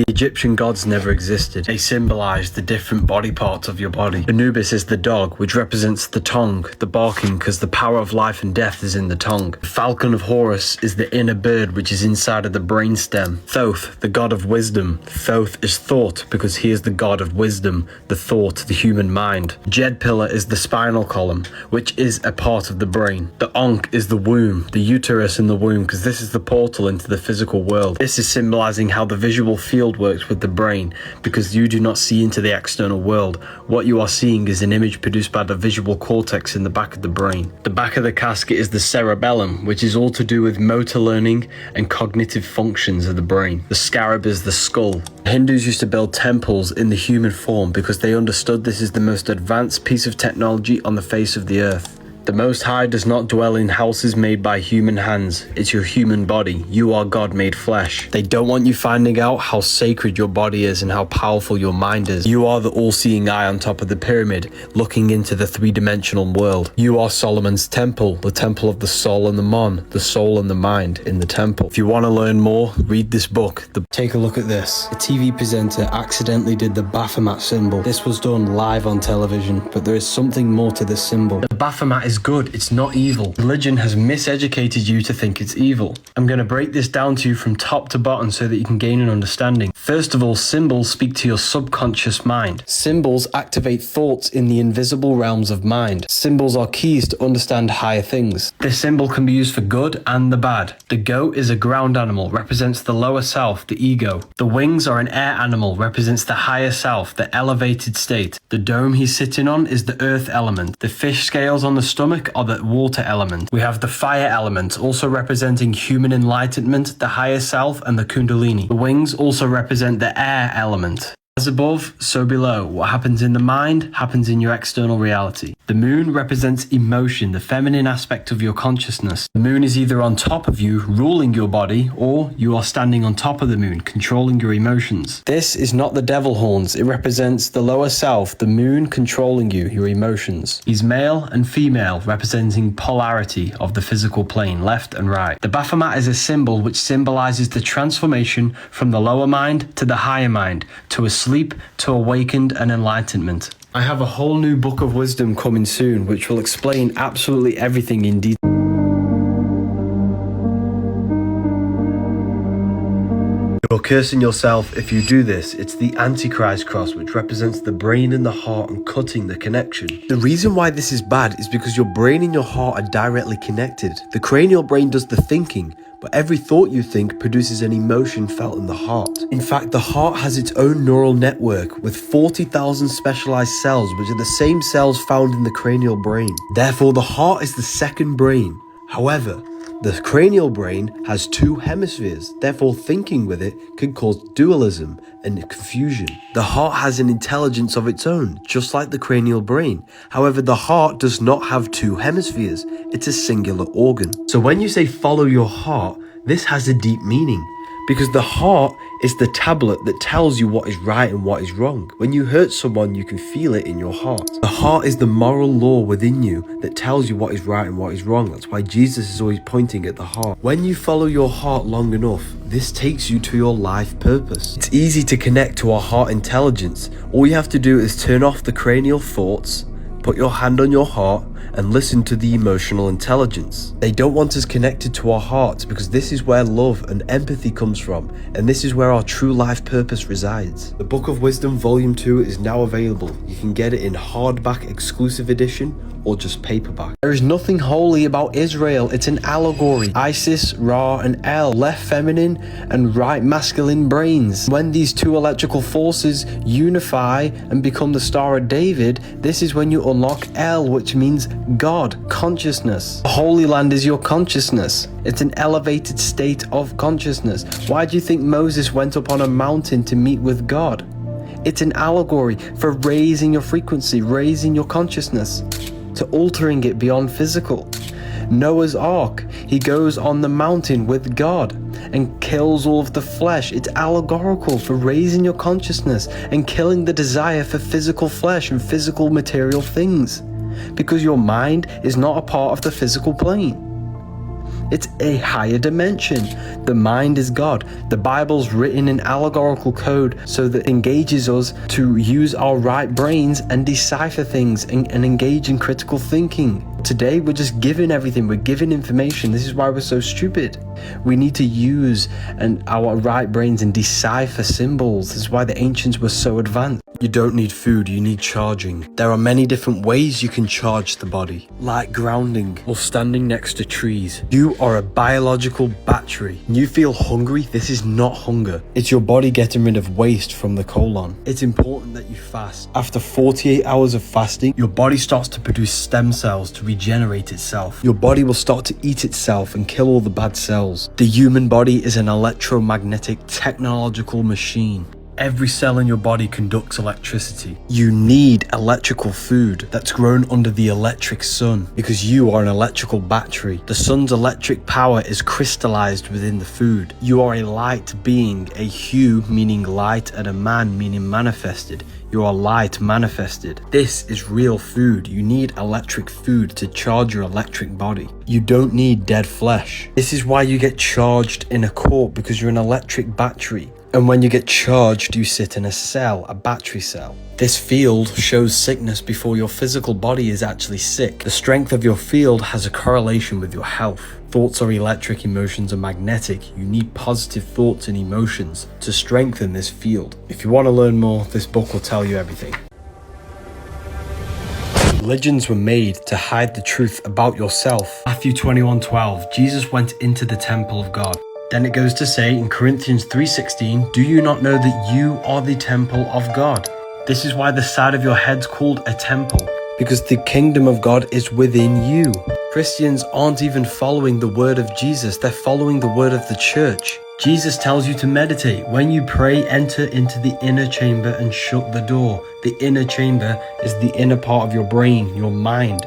The Egyptian gods never existed. They symbolize the different body parts of your body. Anubis is the dog, which represents the tongue, the barking, because the power of life and death is in the tongue. The falcon of Horus is the inner bird, which is inside of the brainstem. Thoth, the god of wisdom. Thoth is thought, because he is the god of wisdom, the thought, the human mind. Jed pillar is the spinal column, which is a part of the brain. The Ankh is the womb, the uterus in the womb, because this is the portal into the physical world. This is symbolizing how the visual field works with the brain, because you do not see into the external world. What you are seeing is an image produced by the visual cortex in the back of the brain. The back of the casket is the cerebellum, which is all to do with motor learning and cognitive functions of the brain. The scarab is the skull. Hindus used to build temples in the human form because they understood this is the most advanced piece of technology on the face of the earth. The Most High does not dwell in houses made by human hands. It's your human body. You are God made flesh. They don't want you finding out how sacred your body is and how powerful your mind is. You are the all-seeing eye on top of the pyramid, looking into the three-dimensional world. You are Solomon's temple, the temple of the soul and the mon, the soul and the mind in the temple. If you want to learn more, read this book. Take a look at this. A TV presenter accidentally did the Baphomet symbol. This was done live on television, but there is something more to this symbol. The Baphomet is good, it's not evil. Religion has miseducated you to think it's evil. I'm going to break this down to you from top to bottom so that you can gain an understanding. First of all, symbols speak to your subconscious mind. Symbols activate thoughts in the invisible realms of mind. Symbols are keys to understand higher things. This symbol can be used for good and the bad. The goat is a ground animal, represents the lower self, the ego. The wings are an air animal, represents the higher self, the elevated state. The dome he's sitting on is the earth element. The fish scales on the stomach are the water element. We have the fire element, also representing human enlightenment, the higher self, and the kundalini. The wings also represent the air element. As above, so below. What happens in the mind happens in your external reality. The moon represents emotion, the feminine aspect of your consciousness. The moon is either on top of you, ruling your body, or you are standing on top of the moon, controlling your emotions. This is not the devil horns. It represents the lower self, the moon controlling you, your emotions. He's male and female, representing polarity of the physical plane, left and right. The Baphomet is a symbol which symbolizes the transformation from the lower mind to the higher mind, to a sleep, to awakened and enlightenment. I have a whole new book of wisdom coming soon, which will explain absolutely everything in detail. You're cursing yourself if you do this. It's the Antichrist cross, which represents the brain and the heart and cutting the connection. The reason why this is bad is because your brain and your heart are directly connected. The cranial brain does the thinking, but every thought you think produces an emotion felt in the heart. In fact, the heart has its own neural network with 40,000 specialized cells, which are the same cells found in the cranial brain. Therefore, the heart is the second brain. However, the cranial brain has two hemispheres, therefore thinking with it can cause dualism and confusion. The heart has an intelligence of its own, just like the cranial brain. However, the heart does not have two hemispheres, it's a singular organ. So when you say follow your heart, this has a deep meaning, because the heart is the tablet that tells you what is right and what is wrong. When you hurt someone, you can feel it in your heart. The heart is the moral law within you that tells you what is right and what is wrong. That's why Jesus is always pointing at the heart. When you follow your heart long enough, this takes you to your life purpose. It's easy to connect to our heart intelligence. All you have to do is turn off the cranial thoughts, put your hand on your heart, and listen to the emotional intelligence. They don't want us connected to our hearts because this is where love and empathy comes from, and this is where our true life purpose resides. The Book of Wisdom Volume 2 is now available. You can get it in hardback exclusive edition or just paperback. There is nothing holy about Israel. It's an allegory. Isis, Ra, and El, left feminine and right masculine brains. When these two electrical forces unify and become the Star of David, this is when you unlock El, which means God, consciousness. The Holy Land is your consciousness. It's an elevated state of consciousness. Why do you think Moses went up on a mountain to meet with God? It's an allegory for raising your frequency, raising your consciousness, to altering it beyond physical. Noah's Ark, he goes on the mountain with God and kills all of the flesh. It's allegorical for raising your consciousness and killing the desire for physical flesh and physical material things, because your mind is not a part of the physical plane. It's a higher dimension. The mind is God. The Bible's written in allegorical code so that it engages us to use our right brains and decipher things and engage in critical thinking. Today, we're just given everything. We're given information. This is why we're so stupid. We need to use our right brains and decipher symbols. This is why the ancients were so advanced. You don't need food, you need charging. There are many different ways you can charge the body, like grounding or standing next to trees. You are a biological battery. When you feel hungry, this is not hunger. It's your body getting rid of waste from the colon. It's important that you fast. After 48 hours of fasting, your body starts to produce stem cells to regenerate itself. Your body will start to eat itself and kill all the bad cells. The human body is an electromagnetic technological machine. Every cell in your body conducts electricity. You need electrical food that's grown under the electric sun because you are an electrical battery. The sun's electric power is crystallized within the food. You are a light being, a hue meaning light and a man meaning manifested. You are light manifested. This is real food. You need electric food to charge your electric body. You don't need dead flesh. This is why you get charged in a court, because you're an electric battery. And when you get charged, you sit in a cell, a battery cell. This field shows sickness before your physical body is actually sick. The strength of your field has a correlation with your health. Thoughts are electric, emotions are magnetic. You need positive thoughts and emotions to strengthen this field. If you want to learn more, this book will tell you everything. Religions were made to hide the truth about yourself. Matthew 21:12, Jesus went into the temple of God. Then it goes to say in Corinthians 3:16, do you not know that you are the temple of God? This is why the side of your head's called a temple, because the kingdom of God is within you. Christians aren't even following the word of Jesus, they're following the word of the church. Jesus tells you to meditate. When you pray, enter into the inner chamber and shut the door. The inner chamber is the inner part of your brain, your mind.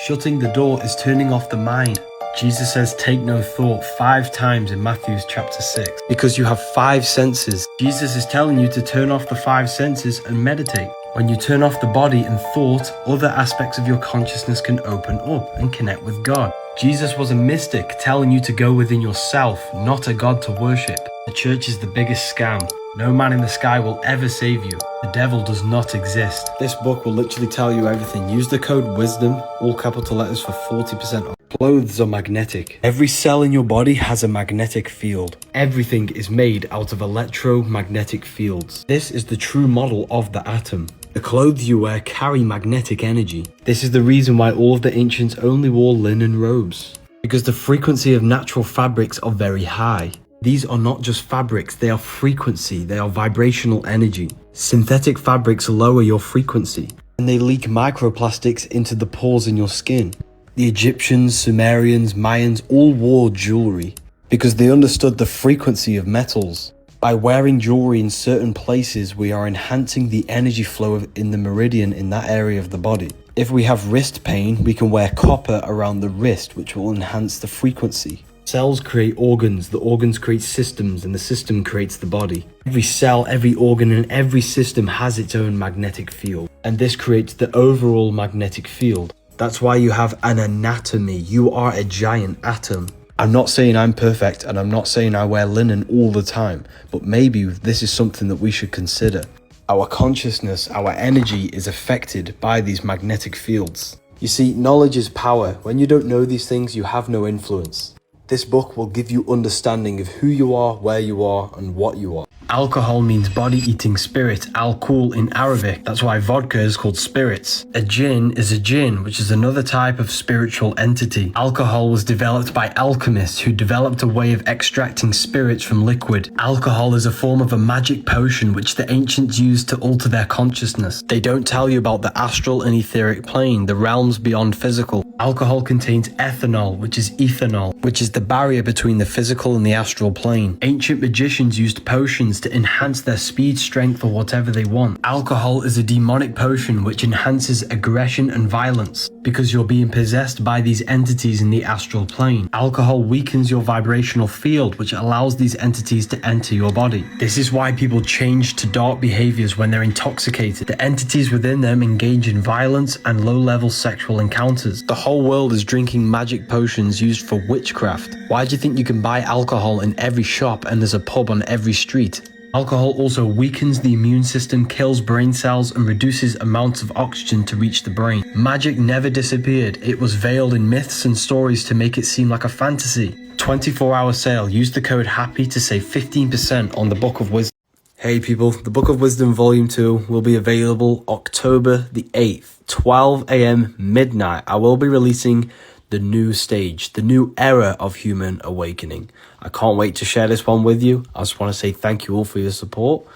Shutting the door is turning off the mind. Jesus says take no thought 5 times in Matthew chapter 6. Because you have 5 senses. Jesus is telling you to turn off the 5 senses and meditate. When you turn off the body and thought, other aspects of your consciousness can open up and connect with God. Jesus was a mystic telling you to go within yourself, not a God to worship. The church is the biggest scam. No man in the sky will ever save you. The devil does not exist. This book will literally tell you everything. Use the code WISDOM, all capital letters, for 40% off. Clothes are magnetic. Every cell in your body has a magnetic field. Everything is made out of electromagnetic fields. This is the true model of the atom. The clothes you wear carry magnetic energy. This is the reason why all of the ancients only wore linen robes. Because the frequency of natural fabrics are very high. These are not just fabrics, they are frequency, they are vibrational energy. Synthetic fabrics lower your frequency, and they leak microplastics into the pores in your skin. The Egyptians, Sumerians, Mayans all wore jewelry because they understood the frequency of metals. By wearing jewelry in certain places, we are enhancing the energy flow in the meridian in that area of the body. If we have wrist pain, we can wear copper around the wrist, which will enhance the frequency. Cells create organs, the organs create systems, and the system creates the body. Every cell, every organ, and every system has its own magnetic field, and this creates the overall magnetic field. That's why you have an anatomy. You are a giant atom. I'm not saying I'm perfect, and I'm not saying I wear linen all the time, but maybe this is something that we should consider. Our consciousness, our energy is affected by these magnetic fields. You see, knowledge is power. When you don't know these things, you have no influence. This book will give you understanding of who you are, where you are, and what you are. Alcohol means body-eating spirit, alcohol in Arabic. That's why vodka is called spirits. A jinn is a jinn, which is another type of spiritual entity. Alcohol was developed by alchemists who developed a way of extracting spirits from liquid. Alcohol is a form of a magic potion which the ancients used to alter their consciousness. They don't tell you about the astral and etheric plane, the realms beyond physical. Alcohol contains ethanol, which is ethanol, which is the barrier between the physical and the astral plane. Ancient magicians used potions to enhance their speed, strength, or whatever they want. Alcohol is a demonic potion which enhances aggression and violence. because you're being possessed by these entities in the astral plane. Alcohol weakens your vibrational field, which allows these entities to enter your body. This is why people change to dark behaviors when they're intoxicated. The entities within them engage in violence and low-level sexual encounters. The whole world is drinking magic potions used for witchcraft. Why do you think you can buy alcohol in every shop and there's a pub on every street? Alcohol also weakens the immune system, kills brain cells, and reduces amounts of oxygen to reach the brain. Magic never disappeared. It was veiled in myths and stories to make it seem like a fantasy. 24-hour sale. Use the code HAPPY to save 15% on the Book of Wisdom. Hey people, the Book of Wisdom Volume 2 will be available October the 8th, 12 AM midnight. I will be releasing the new stage, the new era of human awakening. I can't wait to share this one with you. I just want to say thank you all for your support.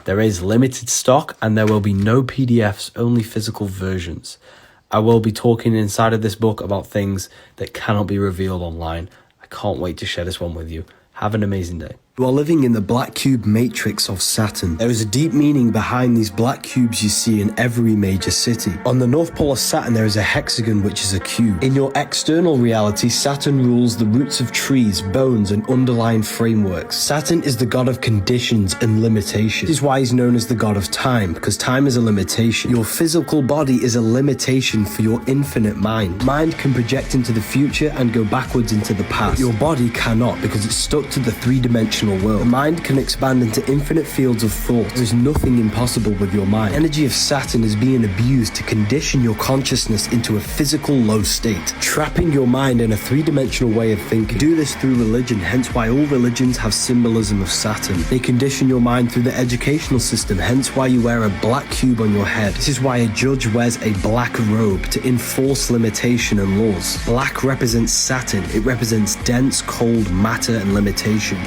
There is limited stock and there will be no PDFs, only physical versions. I will be talking inside of this book about things that cannot be revealed online. I can't wait to share this one with you. Have an amazing day. You are living in the black cube matrix of Saturn. There is a deep meaning behind these black cubes you see in every major city. On the North Pole of Saturn, there is a hexagon, which is a cube. In your external reality, Saturn rules the roots of trees, bones, and underlying frameworks. Saturn is the god of conditions and limitation. This is why he's known as the god of time, because time is a limitation. Your physical body is a limitation for your infinite mind. Mind can project into the future and go backwards into the past. Your body cannot, because it's stuck to the three-dimensional world. The mind can expand into infinite fields of thought. There's nothing impossible with your mind. The energy of Saturn is being abused to condition your consciousness into a physical low state, trapping your mind in a three-dimensional way of thinking. Do this through religion, hence why all religions have symbolism of Saturn. They condition your mind through the educational system, hence why you wear a black cube on your head. This is why a judge wears a black robe, to enforce limitation and laws. Black represents Saturn. It represents dense, cold matter and limitation.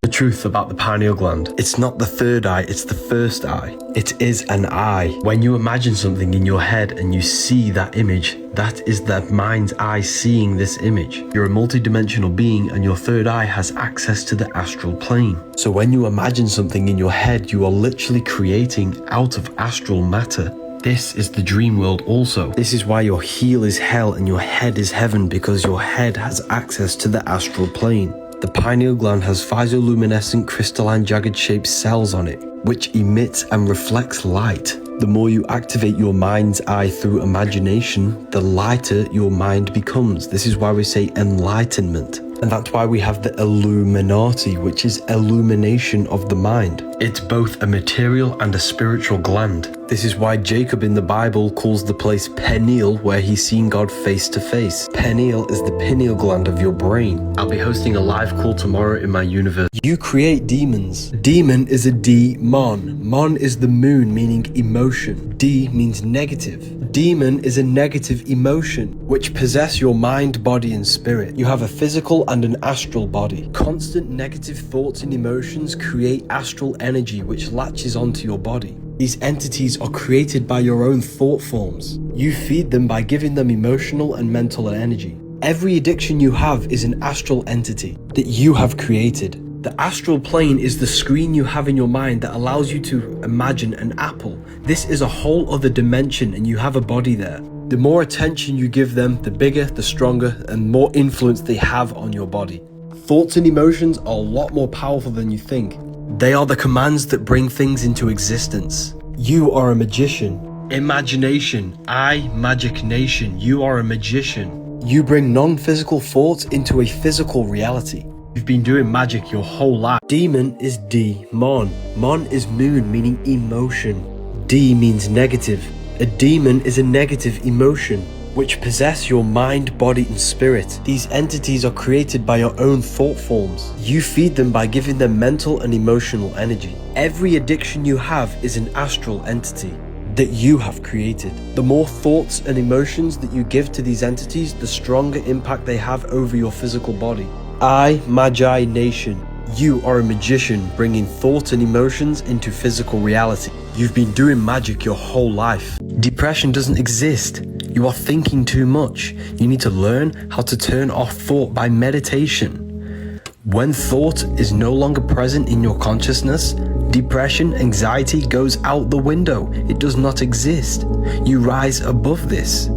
The truth about the pineal gland. It's not the third eye, it's the first eye. It is an eye. When you imagine something in your head and you see that image, that is the mind's eye seeing this image. You're a multidimensional being and your third eye has access to the astral plane. So when you imagine something in your head, you are literally creating out of astral matter. This is the dream world also. This is why your heel is hell and your head is heaven, because your head has access to the astral plane. The pineal gland has physioluminescent crystalline jagged shaped cells on it, which emits and reflects light. The more you activate your mind's eye through imagination, the lighter your mind becomes. This is why we say enlightenment. And that's why we have the Illuminati, which is illumination of the mind. It's both a material and a spiritual gland. This is why Jacob in the Bible calls the place Pineal, where he's seen God face to face. Pineal is the pineal gland of your brain. I'll be hosting a live call tomorrow in my universe. You create demons. Demon is a demon. Mon is the moon, meaning emotion. D means negative. Demon is a negative emotion, which possess your mind, body, and spirit. You have a physical and an astral body. Constant negative thoughts and emotions create astral energy, which latches onto your body. These entities are created by your own thought forms. You feed them by giving them emotional and mental energy. Every addiction you have is an astral entity that you have created. The astral plane is the screen you have in your mind that allows you to imagine an apple. This is a whole other dimension and you have a body there. The more attention you give them, the bigger, the stronger, and more influence they have on your body. Thoughts and emotions are a lot more powerful than you think. They are the commands that bring things into existence. You are a magician. Imagination. I, Magic Nation. You are a magician. You bring non-physical thoughts into a physical reality. You've been doing magic your whole life. Demon is D-mon. Mon is moon, meaning emotion. D means negative. A demon is a negative emotion, which possess your mind, body, and spirit. These entities are created by your own thought forms. You feed them by giving them mental and emotional energy. Every addiction you have is an astral entity that you have created. The more thoughts and emotions that you give to these entities, the stronger impact they have over your physical body. I, Magi Nation. You are a magician bringing thoughts and emotions into physical reality. You've been doing magic your whole life. Depression doesn't exist. You are thinking too much. You need to learn how to turn off thought by meditation. When thought is no longer present in your consciousness, depression, anxiety goes out the window. It does not exist. You rise above this.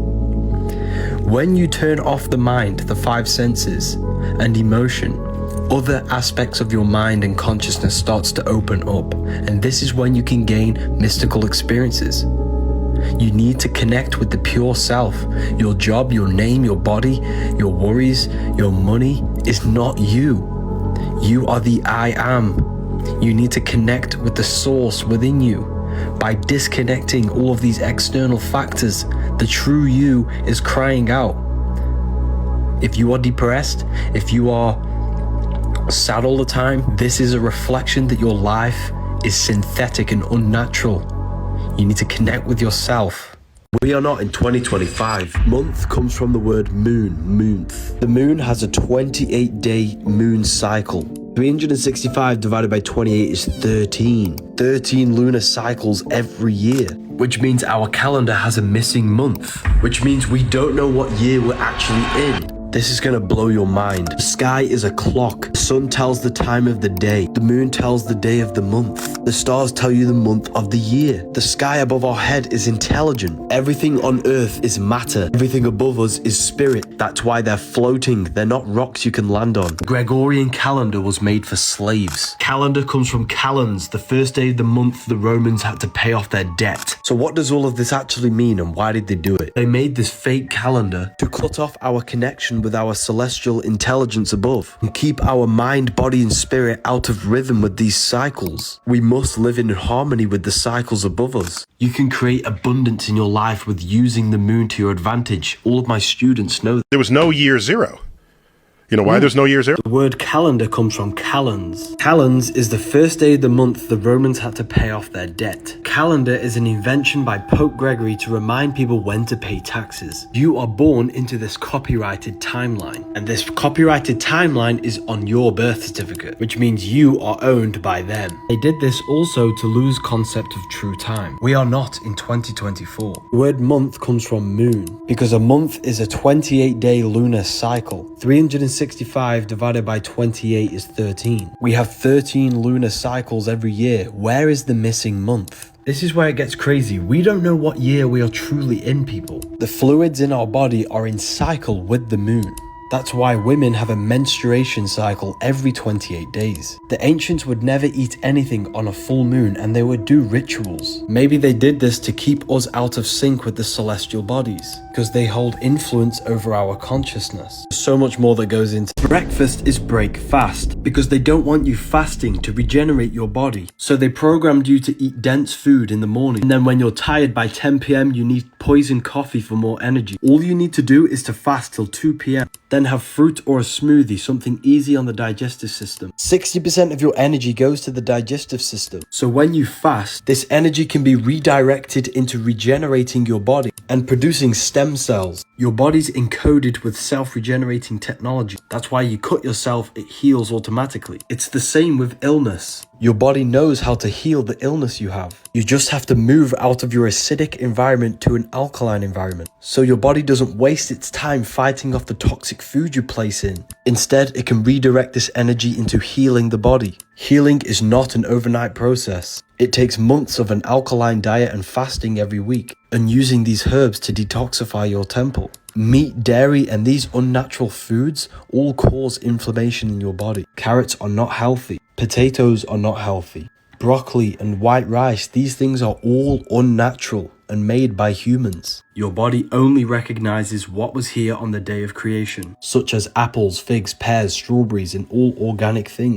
When you turn off the mind, the five senses, and emotion, other aspects of your mind and consciousness starts to open up, and this is when you can gain mystical experiences. You need to connect with the pure self. Your job, your name, your body, your worries, your money is not you. You are the I am. You need to connect with the source within you. By disconnecting all of these external factors, the true you is crying out. If you are depressed, if you are sad all the time, this is a reflection that your life is synthetic and unnatural. You need to connect with yourself. We are not in 2025. Month comes from the word moon, moonth. The moon has a 28-day moon cycle. 365 divided by 28 is 13. 13 lunar cycles every year, which means our calendar has a missing month, which means we don't know what year we're actually in. This is gonna blow your mind. The sky is a clock. The sun tells the time of the day. The moon tells the day of the month. The stars tell you the month of the year. The sky above our head is intelligent. Everything on earth is matter. Everything above us is spirit. That's why they're floating. They're not rocks you can land on. The Gregorian calendar was made for slaves. Calendar comes from calends, the first day of the month the Romans had to pay off their debt. So what does all of this actually mean, and why did they do it? They made this fake calendar to cut off our connection with our celestial intelligence above and keep our mind, body and spirit out of rhythm with these cycles. We must live in harmony with the cycles above us. You can create abundance in your life with using the moon to your advantage. All of my students know that. There was no year zero. You know why there's no year zero? The word calendar comes from calends. Calends is the first day of the month the Romans had to pay off their debt. Calendar is an invention by Pope Gregory to remind people when to pay taxes. You are born into this copyrighted timeline, and this copyrighted timeline is on your birth certificate, which means you are owned by them. They did this also to lose concept of true time. We are not in 2024. The word month comes from moon, because a month is a 28-day lunar cycle. 365 divided by 28 is 13. We have 13 lunar cycles every year. Where is the missing month? This is where it gets crazy. We don't know what year we are truly in, people. The fluids in our body are in cycle with the moon. That's why women have a menstruation cycle every 28 days. The ancients would never eat anything on a full moon, and they would do rituals. Maybe they did this to keep us out of sync with the celestial bodies, because they hold influence over our consciousness. There's so much more that goes into breakfast is break fast, because they don't want you fasting to regenerate your body. So they programmed you to eat dense food in the morning, and then when you're tired by 10 p.m. you need poison coffee for more energy. All you need to do is to fast till 2 p.m. Then have fruit or a smoothie, something easy on the digestive system. 60% of your energy goes to the digestive system. So when you fast, this energy can be redirected into regenerating your body and producing stem cells. Your body's encoded with self-regenerating technology. That's why you cut yourself, it heals automatically. It's the same with illness. Your body knows how to heal the illness you have. You just have to move out of your acidic environment to an alkaline environment. So your body doesn't waste its time fighting off the toxic food you place in. Instead, it can redirect this energy into healing the body. Healing is not an overnight process. It takes months of an alkaline diet and fasting every week, and using these herbs to detoxify your temple. Meat, dairy, and these unnatural foods all cause inflammation in your body. Carrots are not healthy. Potatoes are not healthy. Broccoli and white rice, these things are all unnatural and made by humans. Your body only recognizes what was here on the day of creation, such as apples, figs, pears, strawberries, and all organic things.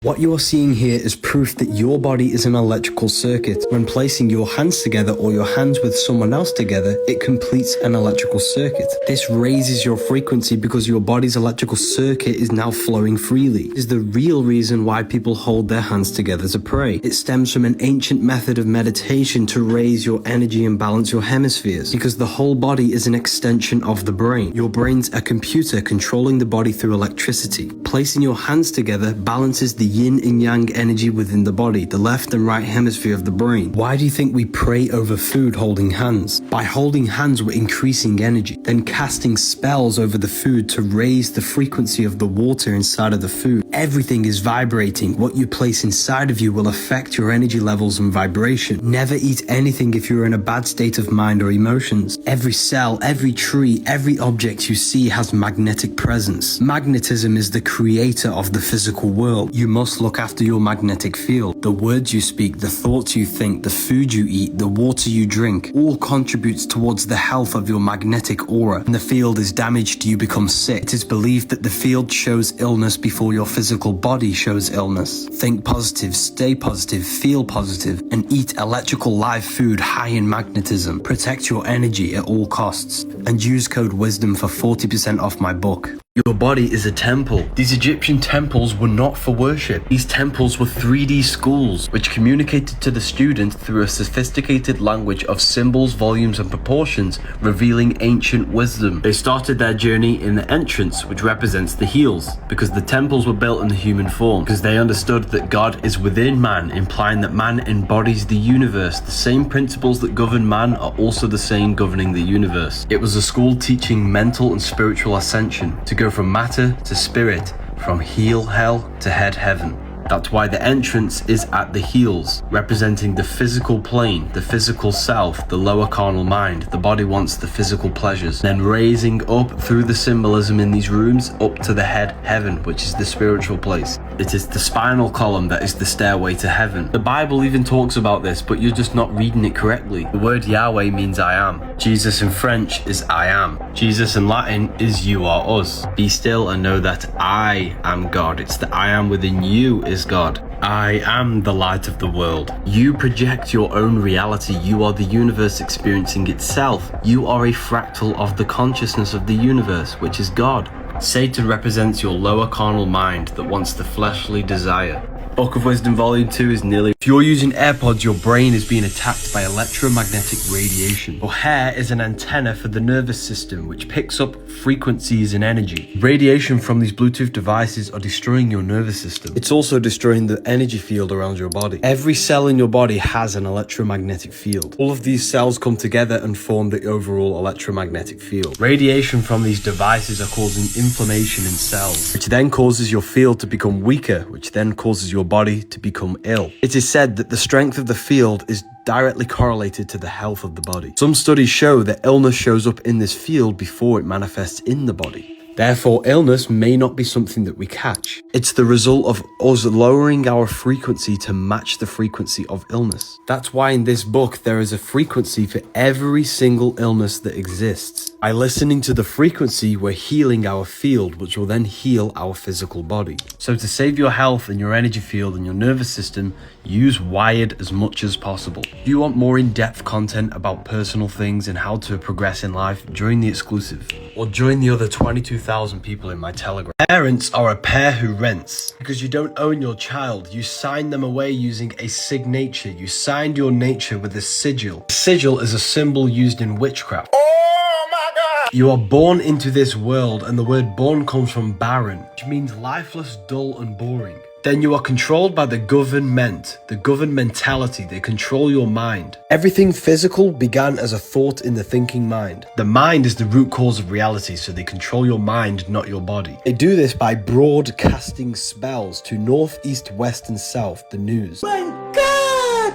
What you are seeing here is proof that your body is an electrical circuit. When placing your hands together or your hands with someone else together, it completes an electrical circuit. This raises your frequency because your body's electrical circuit is now flowing freely. This is the real reason why people hold their hands together to pray. It stems from an ancient method of meditation to raise your energy and balance your hemispheres, because the whole body is an extension of the brain. Your brain's a computer controlling the body through electricity. Placing your hands together balances the yin and yang energy within the body, the left and right hemisphere of the brain. Why do you think we pray over food holding hands? By holding hands, we're increasing energy, then casting spells over the food to raise the frequency of the water inside of the food. Everything is vibrating. What you place inside of you will affect your energy levels and vibration. Never eat anything if you're in a bad state of mind or emotions. Every cell, every tree, every object you see has magnetic presence. Magnetism is the creator of the physical world. You must look after your magnetic field. The words you speak, the thoughts you think, the food you eat, the water you drink, all contributes towards the health of your magnetic aura. When the field is damaged, you become sick. It is believed that the field shows illness before your physical body shows illness. Think positive, stay positive, feel positive, and eat electrical live food high in magnetism. Protect your energy at all costs. And use code WISDOM for 40% off my book. Your body is a temple. These Egyptian temples were not for worship. These temples were 3D schools, which communicated to the student through a sophisticated language of symbols, volumes, and proportions, revealing ancient wisdom. They started their journey in the entrance, which represents the heels, because the temples were built in the human form, because they understood that God is within man, implying that man embodies the universe. The same principles that govern man are also the same governing the universe. It was a school teaching mental and spiritual ascension, to go from matter to spirit, from heel hell to head heaven. That's why the entrance is at the heels, representing the physical plane, the physical self, the lower carnal mind. The body wants the physical pleasures. Then raising up through the symbolism in these rooms up to the head heaven, which is the spiritual place. It is the spinal column that is the stairway to heaven. The Bible even talks about this, but you're just not reading it correctly. The word Yahweh means I am. Jesus in French is I am. Jesus in Latin is you are us. Be still and know that I am God. It's the I am within you is God. I am the light of the world. You project your own reality. You are the universe experiencing itself. You are a fractal of the consciousness of the universe, which is God. Satan represents your lower carnal mind that wants the fleshly desire. Book of Wisdom Volume 2 is nearly... If you're using AirPods, your brain is being attacked by electromagnetic radiation. Your hair is an antenna for the nervous system, which picks up frequencies and energy. Radiation from these Bluetooth devices are destroying your nervous system. It's also destroying the energy field around your body. Every cell in your body has an electromagnetic field. All of these cells come together and form the overall electromagnetic field. Radiation from these devices are causing inflammation in cells, which then causes your field to become weaker, which then causes your body to become ill. It is said that the strength of the field is directly correlated to the health of the body. Some studies show that illness shows up in this field before it manifests in the body. Therefore, illness may not be something that we catch. It's the result of us lowering our frequency to match the frequency of illness. That's why in this book, there is a frequency for every single illness that exists. By listening to the frequency, we're healing our field, which will then heal our physical body. So to save your health and your energy field and your nervous system, use Wired as much as possible. If you want more in-depth content about personal things and how to progress in life, join the exclusive. Or join the other 22,000 people in my Telegram. Parents are a pair who rents. Because you don't own your child, you sign them away using a signature. You signed your nature with a sigil. A sigil is a symbol used in witchcraft. Oh my God! You are born into this world, and the word born comes from barren, which means lifeless, dull, and boring. Then you are controlled by the government, the governmentality. They control your mind. Everything physical began as a thought in the thinking mind. The mind is the root cause of reality, so they control your mind, not your body. They do this by broadcasting spells to north, east, west, and south, the news. My God!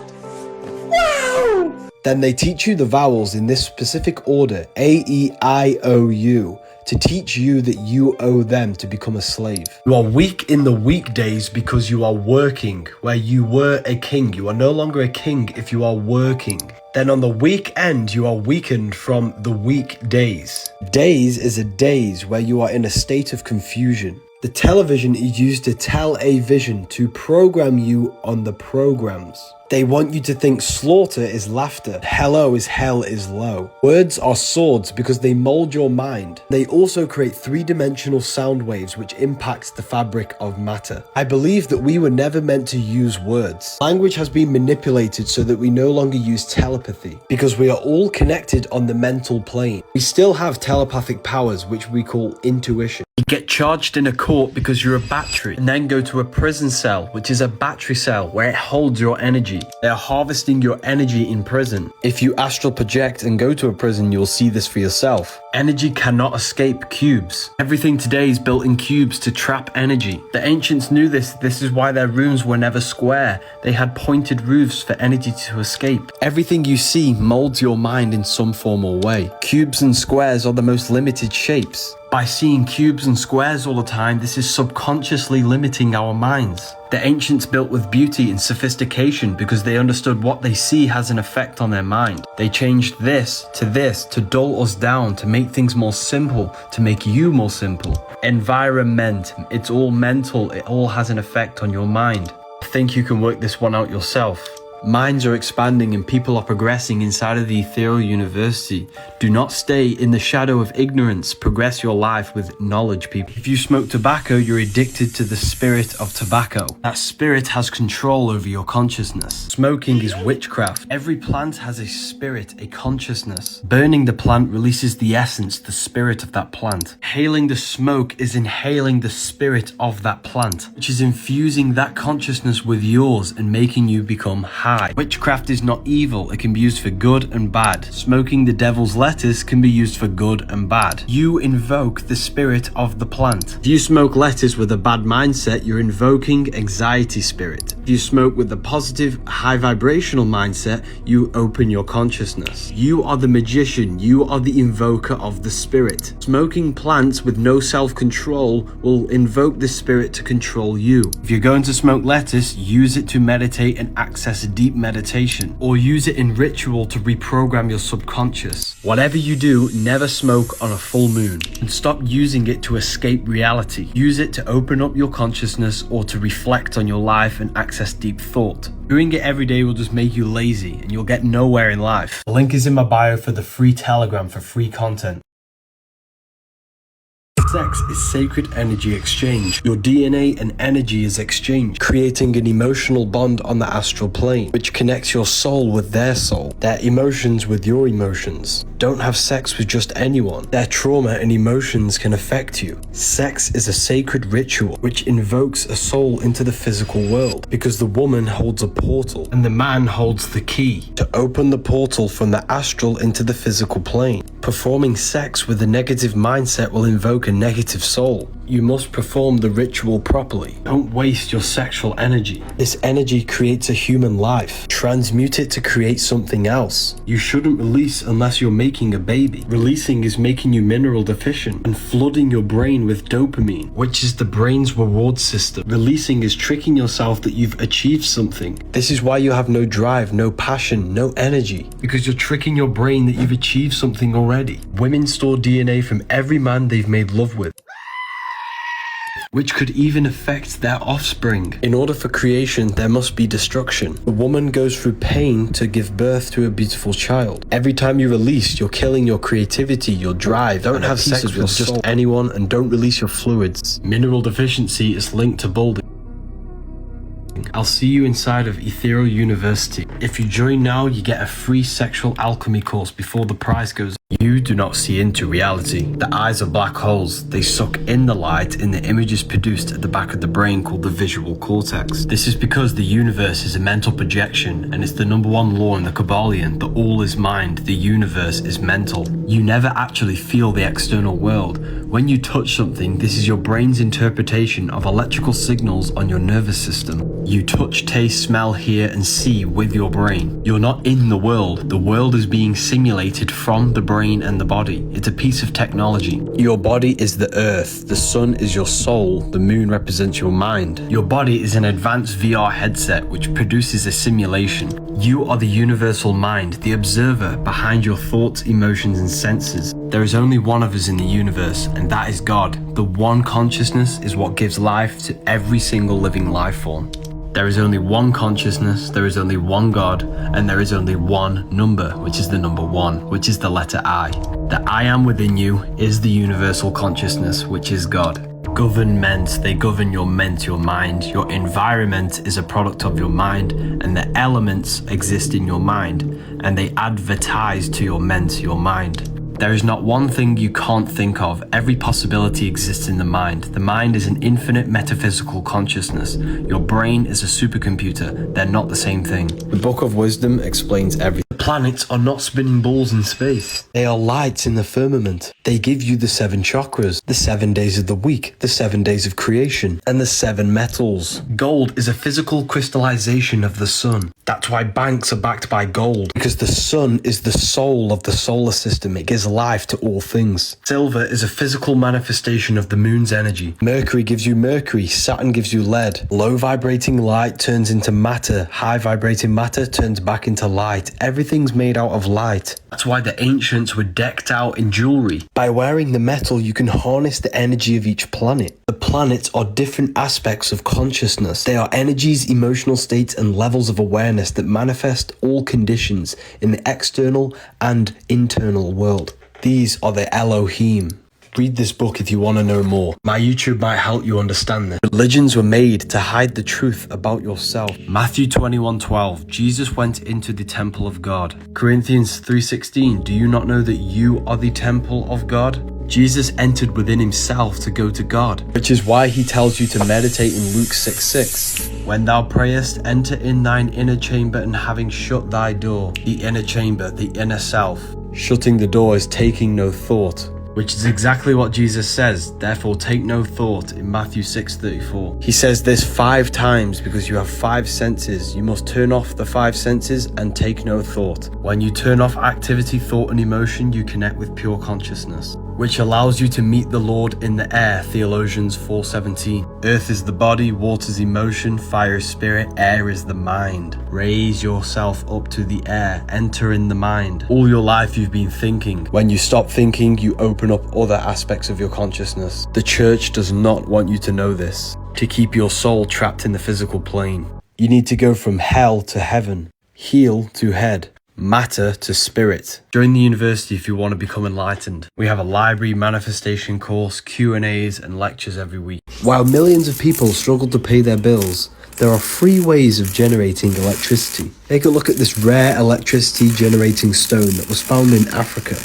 Wow! Then they teach you the vowels in this specific order, A, E, I, O, U, to teach you that you owe them to become a slave. You are weak in the weekdays because you are working, where you were a king. You are no longer a king if you are working. Then on the weekend, you are weakened from the weekdays. Days is a daze where you are in a state of confusion. The television is used to tell a vision, to program you on the programs. They want you to think slaughter is laughter, hello is hell is low. Words are swords because they mold your mind. They also create three-dimensional sound waves which impacts the fabric of matter. I believe that we were never meant to use words. Language has been manipulated so that we no longer use telepathy because we are all connected on the mental plane. We still have telepathic powers which we call intuition. You get charged in a court because you're a battery and then go to a prison cell, which is a battery cell where it holds your energy. They are harvesting your energy in prison. If you astral project and go to a prison, you'll see this for yourself. Energy cannot escape cubes. Everything today is built in cubes to trap energy. The ancients knew this. This is why their rooms were never square. They had pointed roofs for energy to escape. Everything you see molds your mind in some form or way. Cubes and squares are the most limited shapes. By seeing cubes and squares all the time, this is subconsciously limiting our minds. The ancients built with beauty and sophistication because they understood what they see has an effect on their mind. They changed this to dull us down, to make things more simple, to make you more simple. Environment, it's all mental, it all has an effect on your mind. I think you can work this one out yourself. Minds are expanding and people are progressing inside of the ethereal university. Do not stay in the shadow of ignorance. Progress your life with knowledge, people. If you smoke tobacco, you're addicted to the spirit of tobacco. That spirit has control over your consciousness. Smoking is witchcraft. Every plant has a spirit, a consciousness. Burning the plant releases the essence, the spirit of that plant. Inhaling the smoke is inhaling the spirit of that plant, which is infusing that consciousness with yours and making you become high. Witchcraft is not evil, it can be used for good and bad. Smoking the devil's lettuce can be used for good and bad. You invoke the spirit of the plant. If you smoke lettuce with a bad mindset, you're invoking anxiety spirit. If you smoke with a positive, high vibrational mindset, you open your consciousness. You are the magician, you are the invoker of the spirit. Smoking plants with no self-control will invoke the spirit to control you. If you're going to smoke lettuce, use it to meditate and access deep meditation, or use it in ritual to reprogram your subconscious. Whatever you do, never smoke on a full moon, and stop using it to escape reality. Use it to open up your consciousness or to reflect on your life and access deep thought. Doing it every day will just make you lazy and you'll get nowhere in life. The link is in my bio for the free Telegram for free content. Sex is sacred energy exchange. Your DNA and energy is exchanged, creating an emotional bond on the astral plane, which connects your soul with their soul, their emotions with your emotions. Don't have sex with just anyone. Their trauma and emotions can affect you. Sex is a sacred ritual which invokes a soul into the physical world, because the woman holds a portal and the man holds the key to open the portal from the astral into the physical plane. Performing sex with a negative mindset will invoke a negative soul. You must perform the ritual properly. Don't waste your sexual energy. This energy creates a human life. Transmute it to create something else. You shouldn't release unless you're making a baby. Releasing is making you mineral deficient and flooding your brain with dopamine, which is the brain's reward system. Releasing is tricking yourself that you've achieved something. This is why you have no drive, no passion, no energy, because you're tricking your brain that you've achieved something already. Women store DNA from every man they've made love with, which could even affect their offspring. In order for creation, there must be destruction. The woman goes through pain to give birth to a beautiful child. Every time you release, you're killing your creativity, your drive. Don't have sex with just anyone and don't release your fluids. Mineral deficiency is linked to balding. I'll see you inside of Ethereal University. If you join now, you get a free sexual alchemy course before the price goes. You do not see into reality. The eyes are black holes. They suck in the light in the images produced at the back of the brain called the visual cortex. This is because the universe is a mental projection, and it's the number one law in the Kabbalion that all is mind, the universe is mental. You never actually feel the external world. When you touch something, this is your brain's interpretation of electrical signals on your nervous system. You touch, taste, smell, hear, and see with your brain. You're not in the world. The world is being simulated from the brain and the body. It's a piece of technology. Your body is the earth. The sun is your soul. The moon represents your mind. Your body is an advanced VR headset which produces a simulation. You are the universal mind, the observer behind your thoughts, emotions, and senses. There is only one of us in the universe, and that is God. The one consciousness is what gives life to every single living life form. There is only one consciousness, there is only one God, and there is only one number, which is the number 1, which is the letter I. The I am within you is the universal consciousness, which is God. Government, they govern your ment, your mind. Your environment is a product of your mind, and the elements exist in your mind, and they advertise to your ment, your mind. There is not one thing you can't think of. Every possibility exists in the mind. The mind is an infinite metaphysical consciousness. Your brain is a supercomputer. They're not the same thing. The Book of Wisdom explains everything. The planets are not spinning balls in space. They are lights in the firmament. They give you the 7 chakras, the 7 days of the week, the 7 days of creation, and the 7 metals. Gold is a physical crystallization of the sun. That's why banks are backed by gold, because the sun is the soul of the solar system. It gives life to all things. Silver is a physical manifestation of the moon's energy. Mercury gives you mercury, Saturn gives you lead. Low vibrating light turns into matter, high vibrating matter turns back into light. Everything's made out of light. That's why the ancients were decked out in jewelry. By wearing the metal, you can harness the energy of each planet. The planets are different aspects of consciousness. They are energies, emotional states, and levels of awareness that manifest all conditions in the external and internal world. These are the Elohim. Read this book if you want to know more. My YouTube might help you understand this. Religions were made to hide the truth about yourself. Matthew 21:12. Jesus went into the temple of God. Corinthians 3:16. Do you not know that you are the temple of God? Jesus entered within himself to go to God, which is why he tells you to meditate in Luke 6:6. When thou prayest, enter in thine inner chamber, and having shut thy door, the inner chamber, the inner self. Shutting the door is taking no thought, which is exactly what Jesus says. Therefore take no thought in Matthew 6:34. He says this 5 times because you have 5 senses. You must turn off the 5 senses and take no thought. When you turn off activity, thought, and emotion, you connect with pure consciousness, which allows you to meet the Lord in the air. Theologians 4:17. Earth is the body, water is emotion, fire is spirit, air is the mind. Raise yourself up to the air, enter in the mind. All your life you've been thinking. When you stop thinking, you open up other aspects of your consciousness. The church does not want you to know this, to keep your soul trapped in the physical plane. You need to go from hell to heaven, heel to head, matter to spirit. Join the university if you want to become enlightened. We have a library, manifestation course, Q&As, and lectures every week. While millions of people struggle to pay their bills, there are free ways of generating electricity. Take a look at this rare electricity generating stone that was found in Africa.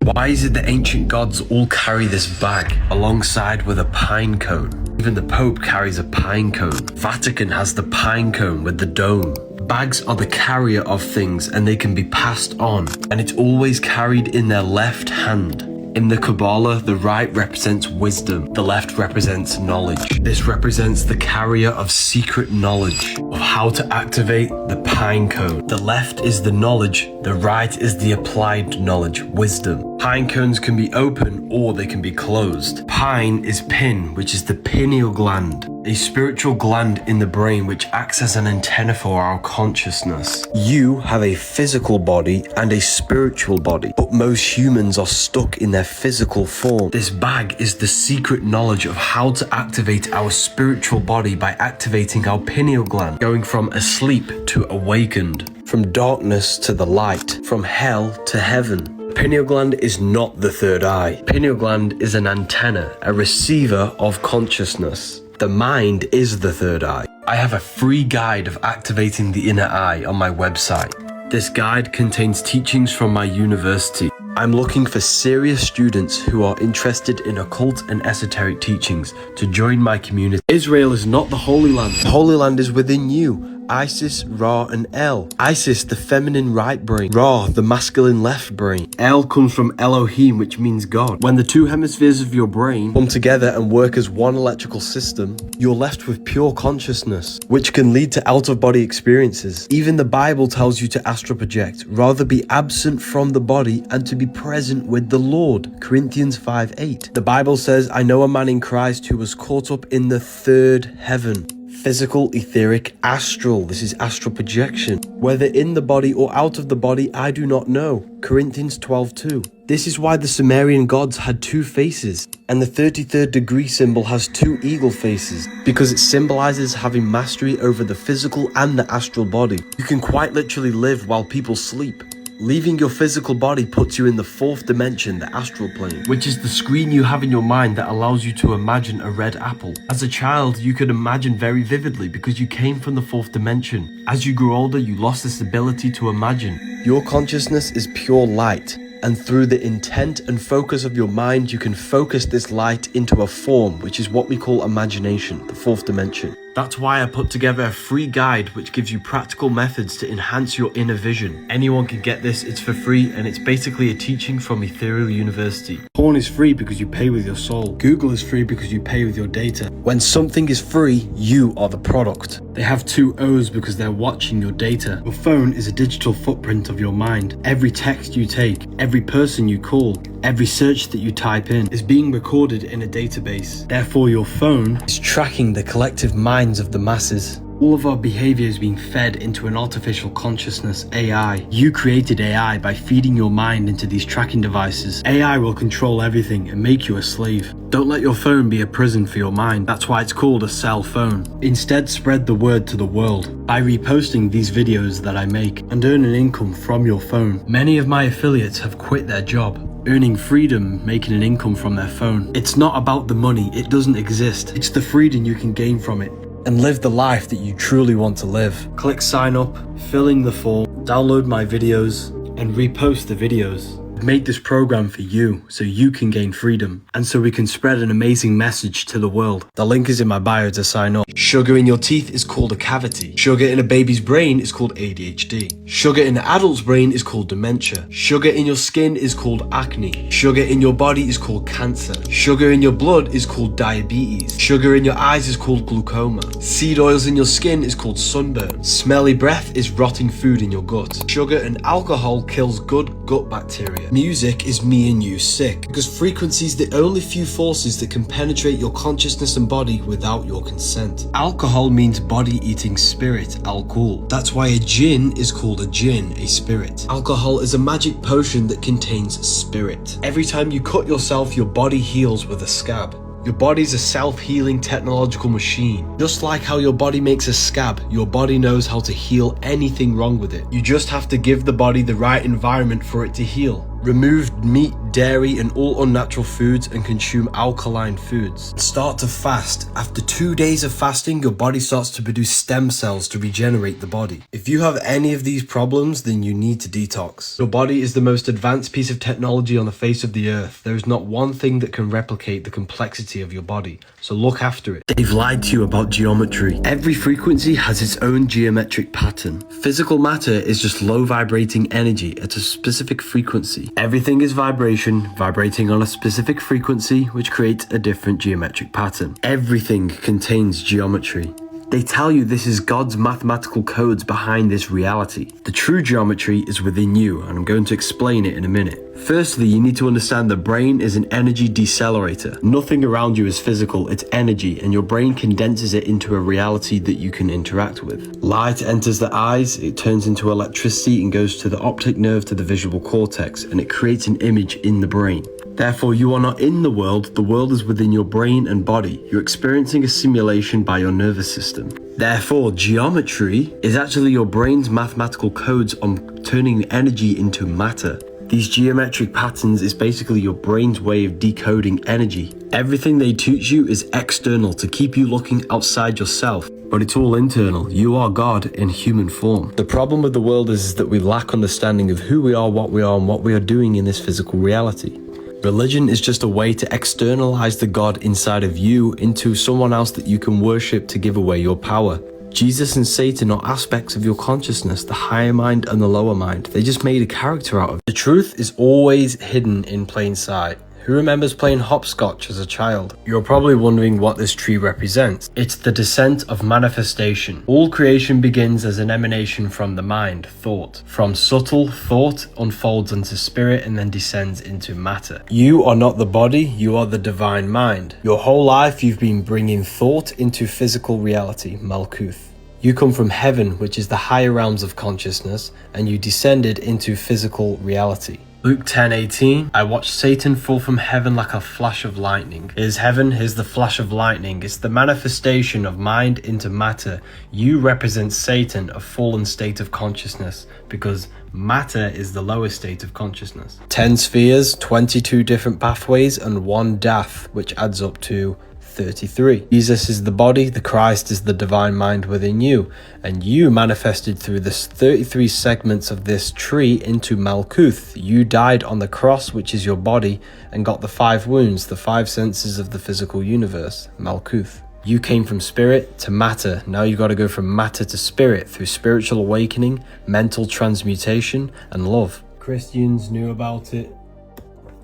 Why is it the ancient gods all carry this bag alongside with a pine cone? Even the Pope carries a pine cone. Vatican has the pine cone with the dome. Bags are the carrier of things, and they can be passed on, and it's always carried in their left hand. In the Kabbalah, the right represents wisdom, the left represents knowledge. This represents the carrier of secret knowledge of how to activate the pine cone. The left is the knowledge, the right is the applied knowledge, wisdom. Pine cones can be open or they can be closed. Pine is pin, which is the pineal gland, a spiritual gland in the brain which acts as an antenna for our consciousness. You have a physical body and a spiritual body, but most humans are stuck in their physical form. This bag is the secret knowledge of how to activate our spiritual body by activating our pineal gland, going from asleep to awakened, from darkness to the light, from hell to heaven. Pineal gland is not the third eye. Pineal gland is an antenna, a receiver of consciousness. The mind is the third eye. I have a free guide of activating the inner eye on my website. This guide contains teachings from my university. I'm looking for serious students who are interested in occult and esoteric teachings to join my community. Israel is not the Holy Land. The Holy Land is within you. Isis, Ra, and El. Isis, the feminine right brain. Ra, the masculine left brain. El comes from Elohim, which means God. When the two hemispheres of your brain come together and work as one electrical system, you're left with pure consciousness, which can lead to out-of-body experiences. Even the Bible tells you to astral project, rather be absent from the body and to be present with the Lord. Corinthians 5:8. The Bible says, I know a man in Christ who was caught up in the third heaven. Physical, etheric, astral. This is astral projection. Whether in the body or out of the body, I do not know. Corinthians 12:2. This is why the Sumerian gods had two faces, and the 33rd degree symbol has two eagle faces, because it symbolizes having mastery over the physical and the astral body. You can quite literally live while people sleep. Leaving your physical body puts you in the fourth dimension, the astral plane, which is the screen you have in your mind that allows you to imagine a red apple. As a child, you could imagine very vividly because you came from the fourth dimension. As you grew older, you lost this ability to imagine. Your consciousness is pure light, and through the intent and focus of your mind, you can focus this light into a form, which is what we call imagination, the fourth dimension. That's why I put together a free guide which gives you practical methods to enhance your inner vision. Anyone can get this, it's for free, and it's basically a teaching from Ethereal University. Porn is free because you pay with your soul. Google is free because you pay with your data. When something is free, you are the product. They have two O's because they're watching your data. Your phone is a digital footprint of your mind. Every text you take, every person you call, every search that you type in is being recorded in a database. Therefore, your phone is tracking the collective minds of the masses. All of our behavior is being fed into an artificial consciousness, AI. You created AI by feeding your mind into these tracking devices. AI will control everything and make you a slave. Don't let your phone be a prison for your mind. That's why it's called a cell phone. Instead, spread the word to the world by reposting these videos that I make and earn an income from your phone. Many of my affiliates have quit their job, earning freedom, making an income from their phone. It's not about the money, it doesn't exist. It's the freedom you can gain from it and live the life that you truly want to live. Click sign up, fill in the form, download my videos, and repost the videos. I've made this program for you so you can gain freedom and so we can spread an amazing message to the world. The link is in my bio to sign up. Sugar in your teeth is called a cavity. Sugar in a baby's brain is called ADHD. Sugar in an adult's brain is called dementia. Sugar in your skin is called acne. Sugar in your body is called cancer. Sugar in your blood is called diabetes. Sugar in your eyes is called glaucoma. Seed oils in your skin is called sunburn. Smelly breath is rotting food in your gut. Sugar and alcohol kills good gut bacteria. Music is me and you sick, because frequency is the only few forces that can penetrate your consciousness and body without your consent. Alcohol means body-eating spirit, alcohol. That's why a jinn is called a jinn, a spirit. Alcohol is a magic potion that contains spirit. Every time you cut yourself, your body heals with a scab. Your body's a self-healing technological machine. Just like how your body makes a scab, your body knows how to heal anything wrong with it. You just have to give the body the right environment for it to heal. Remove meat, dairy and all unnatural foods and consume alkaline foods. Start to fast. After 2 days of fasting, your body starts to produce stem cells to regenerate the body. If you have any of these problems, then you need to detox. Your body is the most advanced piece of technology on the face of the earth. There is not one thing that can replicate the complexity of your body, so look after it. They've lied to you about geometry. Every frequency has its own geometric pattern. Physical matter is just low vibrating energy at a specific frequency. Everything is vibration, vibrating on a specific frequency, which creates a different geometric pattern. Everything contains geometry. They tell you this is God's mathematical codes behind this reality. The true geometry is within you, and I'm going to explain it in a minute. Firstly, you need to understand the brain is an energy decelerator. Nothing around you is physical, it's energy, and your brain condenses it into a reality that you can interact with. Light enters the eyes, it turns into electricity and goes to the optic nerve to the visual cortex, and it creates an image in the brain. Therefore, you are not in the world is within your brain and body. You're experiencing a simulation by your nervous system. Therefore, geometry is actually your brain's mathematical codes on turning energy into matter. These geometric patterns is basically your brain's way of decoding energy. Everything they teach you is external to keep you looking outside yourself, but it's all internal. You are God in human form. The problem with the world is that we lack understanding of who we are, and what we are doing in this physical reality. Religion is just a way to externalize the God inside of you into someone else that you can worship to give away your power. Jesus and Satan are aspects of your consciousness, the higher mind and the lower mind. They just made a character out of it. The truth is always hidden in plain sight. Who remembers playing hopscotch as a child? You're probably wondering what this tree represents. It's the descent of manifestation. All creation begins as an emanation from the mind, thought. From subtle, thought unfolds into spirit and then descends into matter. You are not the body, you are the divine mind. Your whole life you've been bringing thought into physical reality, Malkuth. You come from heaven, which is the higher realms of consciousness, and you descended into physical reality. Luke 10:18, I watched Satan fall from heaven like a flash of lightning. Here's heaven, here's the flash of lightning. It's the manifestation of mind into matter. You represent Satan, a fallen state of consciousness, because matter is the lowest state of consciousness. 10 spheres, 22 different pathways, and 1 death, which adds up to 33. Jesus is the body, the Christ is the divine mind within you, and you manifested through the 33 segments of this tree into Malkuth. You died on the cross, which is your body, and got the 5 wounds, the 5 senses of the physical universe, Malkuth. You came from spirit to matter. Now you got to go from matter to spirit through spiritual awakening, mental transmutation, and love. Christians knew about it,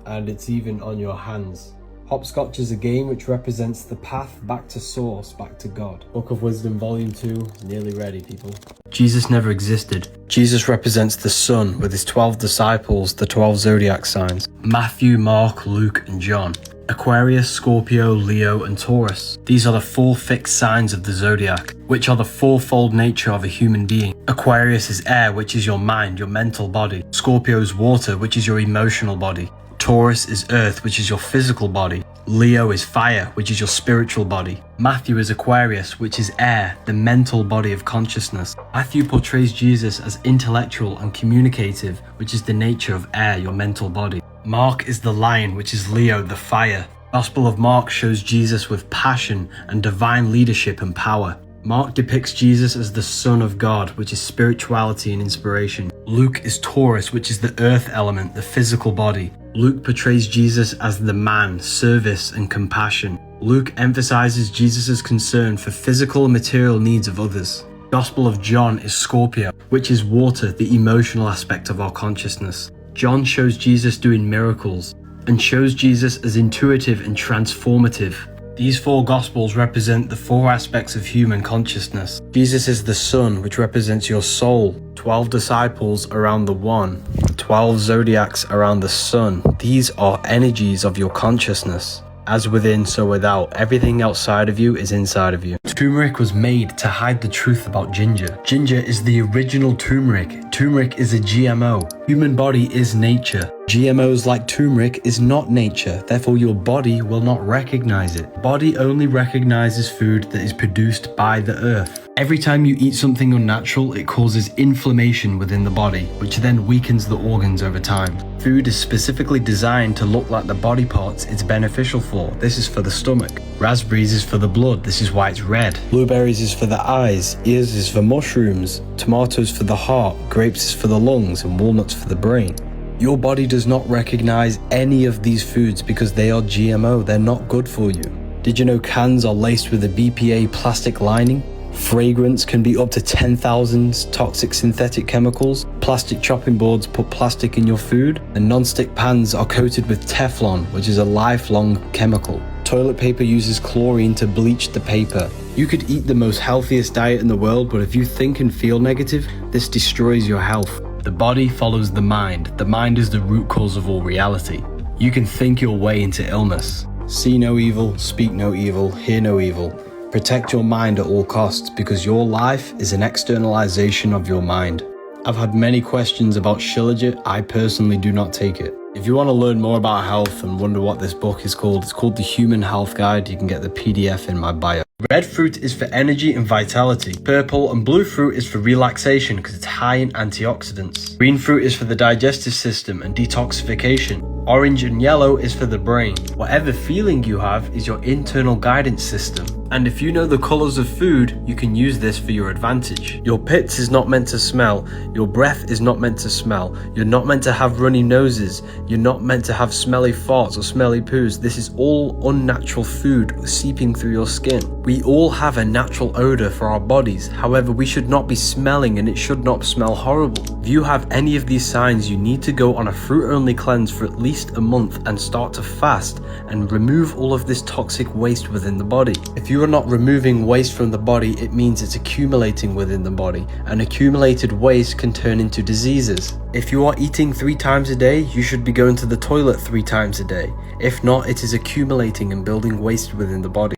and it's even on your hands. Hopscotch is a game which represents the path back to source, back to God. Book of Wisdom Volume 2 is nearly ready, people. Jesus never existed. Jesus represents the sun with his 12 disciples, the 12 zodiac signs. Matthew, Mark, Luke, and John. Aquarius, Scorpio, Leo, and Taurus. These are the 4 fixed signs of the zodiac, which are the fourfold nature of a human being. Aquarius is air, which is your mind, your mental body. Scorpio is water, which is your emotional body. Taurus is earth, which is your physical body. Leo is fire, which is your spiritual body. Matthew is Aquarius, which is air, the mental body of consciousness. Matthew portrays Jesus as intellectual and communicative, which is the nature of air, your mental body. Mark is the lion, which is Leo, the fire. Gospel of Mark shows Jesus with passion and divine leadership and power. Mark depicts Jesus as the Son of God, which is spirituality and inspiration. Luke is Taurus, which is the earth element, the physical body. Luke portrays Jesus as the man, service, and compassion. Luke emphasizes Jesus' concern for physical and material needs of others. Gospel of John is Scorpio, which is water, the emotional aspect of our consciousness. John shows Jesus doing miracles, and shows Jesus as intuitive and transformative. These 4 Gospels represent the 4 aspects of human consciousness. Jesus is the sun, which represents your soul. 12 disciples around the one. 12 zodiacs around the sun. These are energies of your consciousness. As within, so without. Everything outside of you is inside of you. Turmeric was made to hide the truth about ginger. Ginger is the original turmeric. Turmeric is a GMO. Human body is nature. GMOs like turmeric is not nature, therefore your body will not recognize it. Body only recognizes food that is produced by the earth. Every time you eat something unnatural, it causes inflammation within the body, which then weakens the organs over time. Food is specifically designed to look like the body parts it's beneficial for. This is for the stomach. Raspberries is for the blood, this is why it's red. Blueberries is for the eyes, ears is for mushrooms, tomatoes for the heart, grapes is for the lungs, and walnuts for the brain. Your body does not recognize any of these foods because they are GMO, they're not good for you. Did you know cans are laced with a BPA plastic lining? Fragrance can be up to 10,000 toxic synthetic chemicals. Plastic chopping boards put plastic in your food, and non-stick pans are coated with Teflon, which is a lifelong chemical. Toilet paper uses chlorine to bleach the paper. You could eat the most healthiest diet in the world, but if you think and feel negative, this destroys your health. The body follows the mind. The mind is the root cause of all reality. You can think your way into illness. See no evil, speak no evil, hear no evil. Protect your mind at all costs because your life is an externalization of your mind. I've had many questions about Shilajit. I personally do not take it. If you want to learn more about health and wonder what this book is called, it's called The Human Health Guide. You can get the PDF in my bio. Red fruit is for energy and vitality. Purple and blue fruit is for relaxation because it's high in antioxidants. Green fruit is for the digestive system and detoxification. Orange and yellow is for the brain. Whatever feeling you have is your internal guidance system. And if you know the colours of food, you can use this for your advantage. Your pits is not meant to smell. Your breath is not meant to smell. You're not meant to have runny noses. You're not meant to have smelly farts or smelly poos. This is all unnatural food seeping through your skin. We all have a natural odour for our bodies. However, we should not be smelling, and it should not smell horrible. If you have any of these signs, you need to go on a fruit-only cleanse for at least a month and start to fast and remove all of this toxic waste within the body. If you are not removing waste from the body, it means it's accumulating within the body, and accumulated waste can turn into diseases. If you are eating 3 times a day, you should be going to the toilet 3 times a day. If not, it is accumulating and building waste within the body.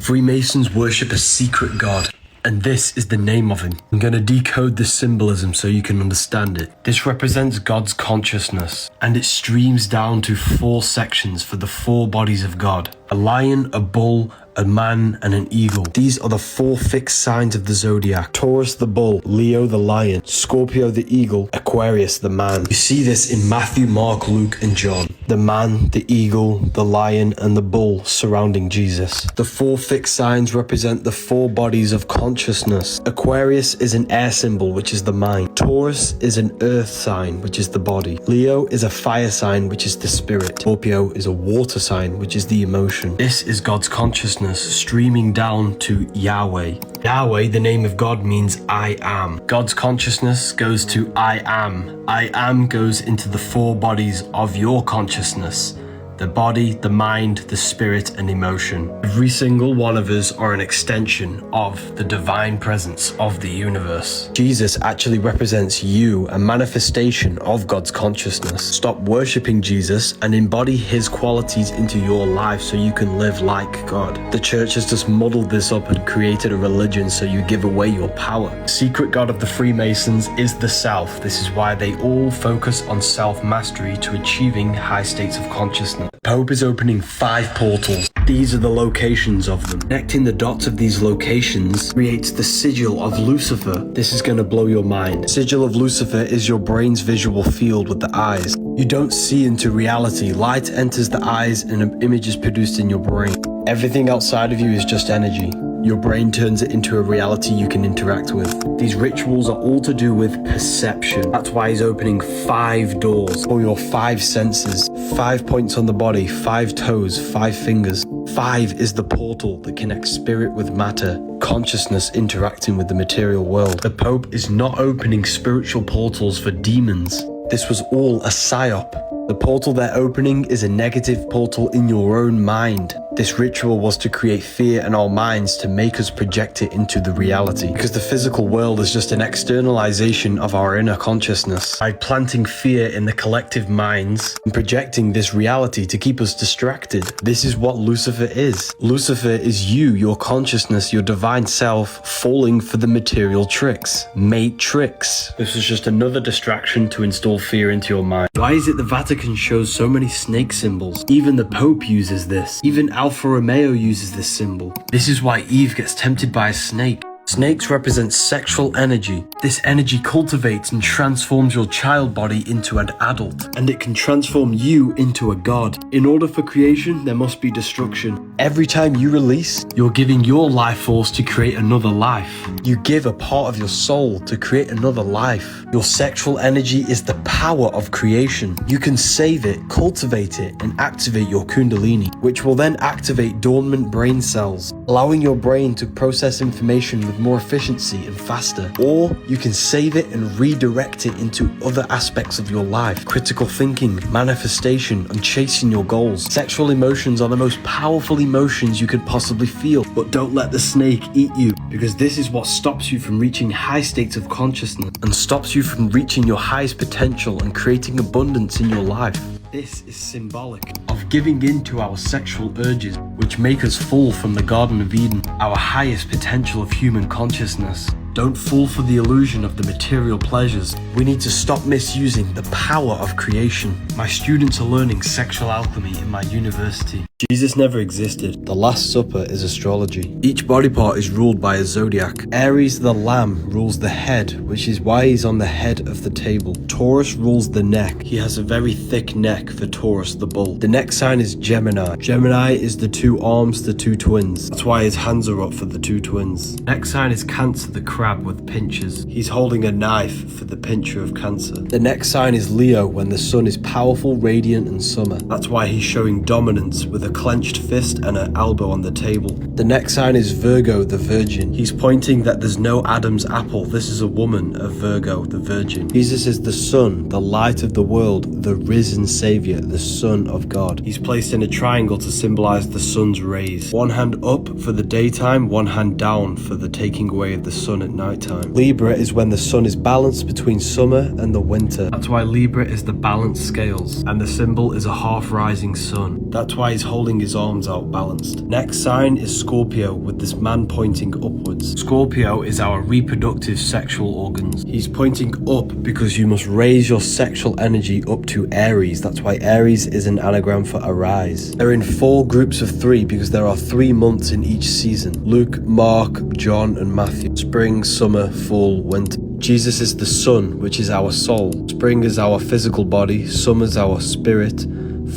Freemasons worship a secret god, and this is the name of him. I'm going to decode this symbolism so you can understand it. This represents God's consciousness, and it streams down to 4 sections for the 4 bodies of God: a lion, a bull, a man, and an eagle. These are the 4 fixed signs of the zodiac: Taurus the bull, Leo the lion, Scorpio the eagle, Aquarius the man. You see this in Matthew, Mark, Luke, and John. The man, the eagle, the lion, and the bull surrounding Jesus. The 4 fixed signs represent the 4 bodies of consciousness. Aquarius is an air symbol, which is the mind. Taurus is an earth sign, which is the body. Leo is a fire sign, which is the spirit. Scorpio is a water sign, which is the emotion. This is God's consciousness streaming down to Yahweh. Yahweh, the name of God, means I am. God's consciousness goes to I am. I am goes into the 4 bodies of your consciousness: the body, the mind, the spirit, and emotion. Every single one of us are an extension of the divine presence of the universe. Jesus actually represents you, a manifestation of God's consciousness. Stop worshipping Jesus and embody his qualities into your life so you can live like God. The church has just muddled this up and created a religion so you give away your power. The secret God of the Freemasons is the self. This is why they all focus on self-mastery to achieving high states of consciousness. Pope is opening 5 portals. These are the locations of them. Connecting the dots of these locations creates the sigil of Lucifer. This is going to blow your mind. Sigil of Lucifer is your brain's visual field with the eyes. You don't see into reality. Light enters the eyes and an image is produced in your brain. Everything outside of you is just energy. Your brain turns it into a reality you can interact with. These rituals are all to do with perception. That's why he's opening 5 doors for your 5 senses. 5 points on the body, 5 toes, 5 fingers. 5 is the portal that connects spirit with matter, consciousness interacting with the material world. The Pope is not opening spiritual portals for demons. This was all a psyop. The portal they're opening is a negative portal in your own mind. This ritual was to create fear in our minds to make us project it into the reality, because the physical world is just an externalization of our inner consciousness. By planting fear in the collective minds and projecting this reality to keep us distracted. This is what Lucifer is. Lucifer is you, your consciousness, your divine self, falling for the material tricks. Matrix. This is just another distraction to install fear into your mind. Why is it the Vatican shows so many snake symbols? Even the Pope uses this. Even Alfa Romeo uses this symbol. This is why Eve gets tempted by a snake. Snakes represent sexual energy. This energy cultivates and transforms your child body into an adult, and it can transform you into a god. In order for creation, there must be destruction. Every time you release, you're giving your life force to create another life. You give a part of your soul to create another life. Your sexual energy is the power of creation. You can save it, cultivate it, and activate your kundalini, which will then activate dormant brain cells, allowing your brain to process information with more efficiency and faster. Or you can save it and redirect it into other aspects of your life. Critical thinking, manifestation, and chasing your goals. Sexual emotions are the most powerful emotions you could possibly feel, but don't let the snake eat you, because this is what stops you from reaching high states of consciousness and stops you from reaching your highest potential and creating abundance in your life. This is symbolic of giving in to our sexual urges, which make us fall from the Garden of Eden, our highest potential of human consciousness. Don't fall for the illusion of the material pleasures. We need to stop misusing the power of creation. My students are learning sexual alchemy in my university. Jesus never existed. The Last Supper is astrology. Each body part is ruled by a zodiac. Aries the lamb rules the head, which is why he's on the head of the table. Taurus rules the neck. He has a very thick neck for Taurus the bull. The next sign is Gemini. Gemini is the two arms, the two twins. That's why his hands are up for the two twins. Next sign is Cancer the crab with pinchers. He's holding a knife for the pincher of Cancer. The next sign is Leo when the sun is powerful, radiant and summer. That's why he's showing dominance with a clenched fist and an elbow on the table. The next sign is Virgo the virgin. He's pointing that there's no Adam's apple. This is a woman of Virgo the virgin. Jesus is the sun, the light of the world, the risen savior, the son of God. He's placed in a triangle to symbolize the sun's rays. One hand up for the daytime, one hand down for the taking away of the sun at nighttime. Libra is when the sun is balanced between summer and the winter. That's why Libra is the balanced scales, and the symbol is a half rising sun. That's why he's holding his arms out balanced. Next sign is Scorpio with this man pointing upwards. Scorpio is our reproductive sexual organs. He's pointing up because you must raise your sexual energy up to Aries. That's why Aries is an anagram for arise. They're in 4 groups of 3 because there are 3 months in each season. Luke, Mark, John and Matthew. Spring, summer, fall, winter. Jesus is the sun, which is our soul. Spring is our physical body. Summer is our spirit.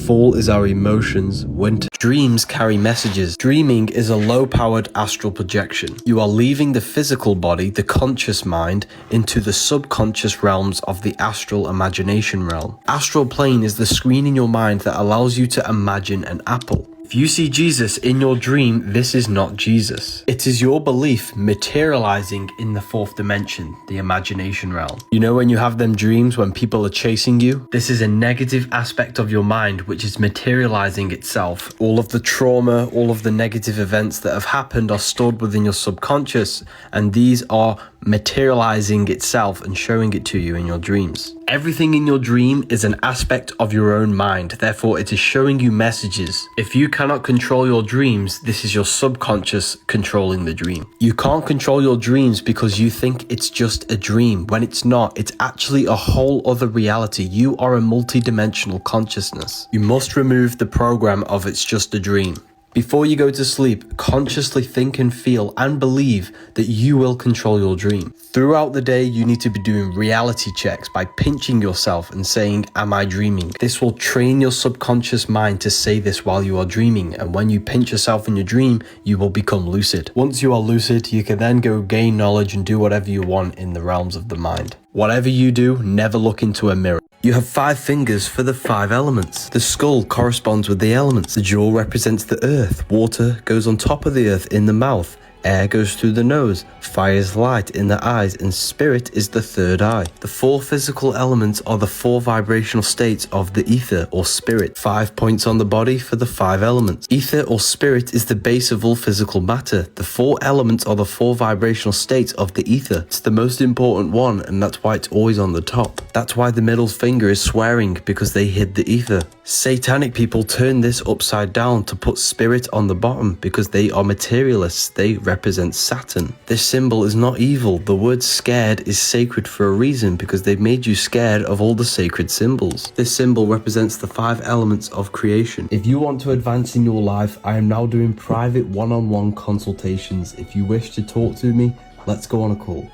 Fall is our emotions. Winter. Dreams carry messages. Dreaming is a low-powered astral projection. You are leaving the physical body, the conscious mind, into the subconscious realms of the astral imagination realm. Astral plane is the screen in your mind that allows you to imagine an apple. If you see Jesus in your dream, this is not Jesus. It is your belief materializing in the 4th dimension, the imagination realm. You know when you have them dreams when people are chasing you? This is a negative aspect of your mind which is materializing itself. All of the trauma, all of the negative events that have happened are stored within your subconscious, and these are materializing itself and showing it to you in your dreams. Everything in your dream is an aspect of your own mind, therefore it is showing you messages. If you cannot control your dreams, this is your subconscious controlling the dream. You can't control your dreams because you think it's just a dream, when it's not. It's actually a whole other reality. You are a multi-dimensional consciousness. You must remove the program of it's just a dream. Before you go to sleep, consciously think and feel and believe that you will control your dream. Throughout the day, you need to be doing reality checks by pinching yourself and saying, am I dreaming? This will train your subconscious mind to say this while you are dreaming, and when you pinch yourself in your dream, you will become lucid. Once you are lucid, you can then go gain knowledge and do whatever you want in the realms of the mind. Whatever you do, never look into a mirror. You have 5 fingers for the 5 elements. The skull corresponds with the elements. The jaw represents the earth. Water goes on top of the earth in the mouth. Air goes through the nose, fire is light in the eyes, and spirit is the 3rd eye. The 4 physical elements are the 4 vibrational states of the ether or spirit. 5 points on the body for the 5 elements. Ether or spirit is the base of all physical matter. The 4 elements are the 4 vibrational states of the ether. It's the most important one, and that's why it's always on the top. That's why the middle finger is swearing, because they hid the ether. Satanic people turn this upside down to put spirit on the bottom because they are materialists. They represent Saturn. This symbol is not evil. The word scared is sacred for a reason, because they've made you scared of all the sacred symbols. This symbol represents the 5 elements of creation. If you want to advance in your life, I am now doing private one-on-one consultations. If you wish to talk to me, let's go on a call.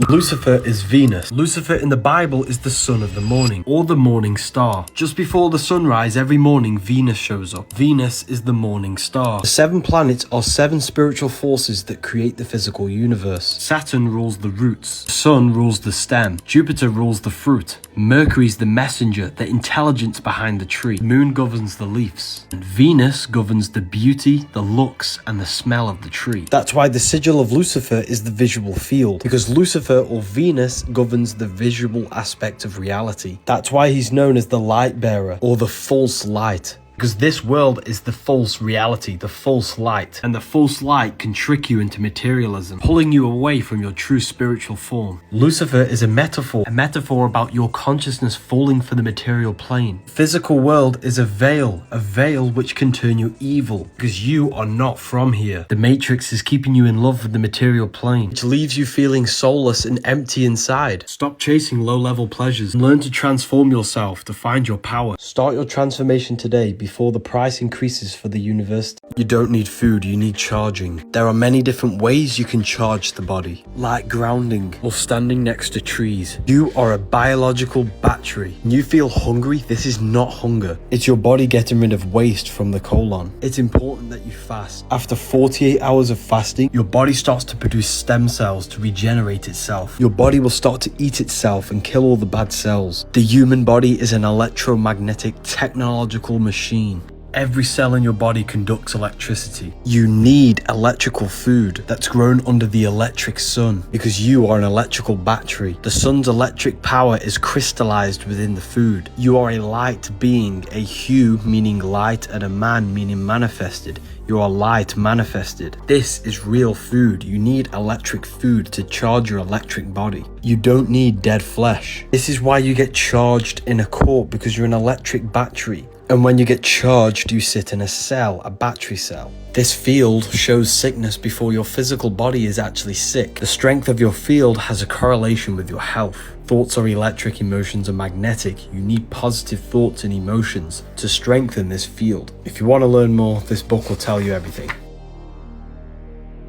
Lucifer is Venus. Lucifer in the Bible is the son of the morning, or the morning star. Just before the sunrise every morning, Venus shows up. Venus is the morning star. The 7 planets are 7 spiritual forces that create the physical universe. Saturn rules the roots. The Sun rules the stem. Jupiter rules the fruit. Mercury's the messenger, the intelligence behind the tree. The moon governs the leaves. And Venus governs the beauty, the looks, and the smell of the tree. That's why the sigil of Lucifer is the visual field, because Lucifer or Venus governs the visual aspect of reality. That's why he's known as the light bearer or the false light. Because this world is the false reality, the false light. And the false light can trick you into materialism, pulling you away from your true spiritual form. Lucifer is a metaphor about your consciousness falling for the material plane. Physical world is a veil which can turn you evil, because you are not from here. The Matrix is keeping you in love with the material plane, which leaves you feeling soulless and empty inside. Stop chasing low-level pleasures and learn to transform yourself to find your power. Start your transformation today before the price increases for the university. You don't need food, you need charging. There are many different ways you can charge the body, like grounding or standing next to trees. You are a biological battery. You feel hungry? This is not hunger. It's your body getting rid of waste from the colon. It's important that you fast. After 48 hours of fasting, your body starts to produce stem cells to regenerate itself. Your body will start to eat itself and kill all the bad cells. The human body is an electromagnetic technological machine. Every cell in your body conducts electricity. You need electrical food that's grown under the electric sun, because you are an electrical battery. The sun's electric power is crystallized within the food. You are a light being, a hue meaning light and a man meaning manifested. You are light manifested. This is real food. You need electric food to charge your electric body. You don't need dead flesh. This is why you get charged in a court, because you're an electric battery. And when you get charged, you sit in a cell, a battery cell. This field shows sickness before your physical body is actually sick. The strength of your field has a correlation with your health. Thoughts are electric, emotions are magnetic. You need positive thoughts and emotions to strengthen this field. If you want to learn more, this book will tell you everything.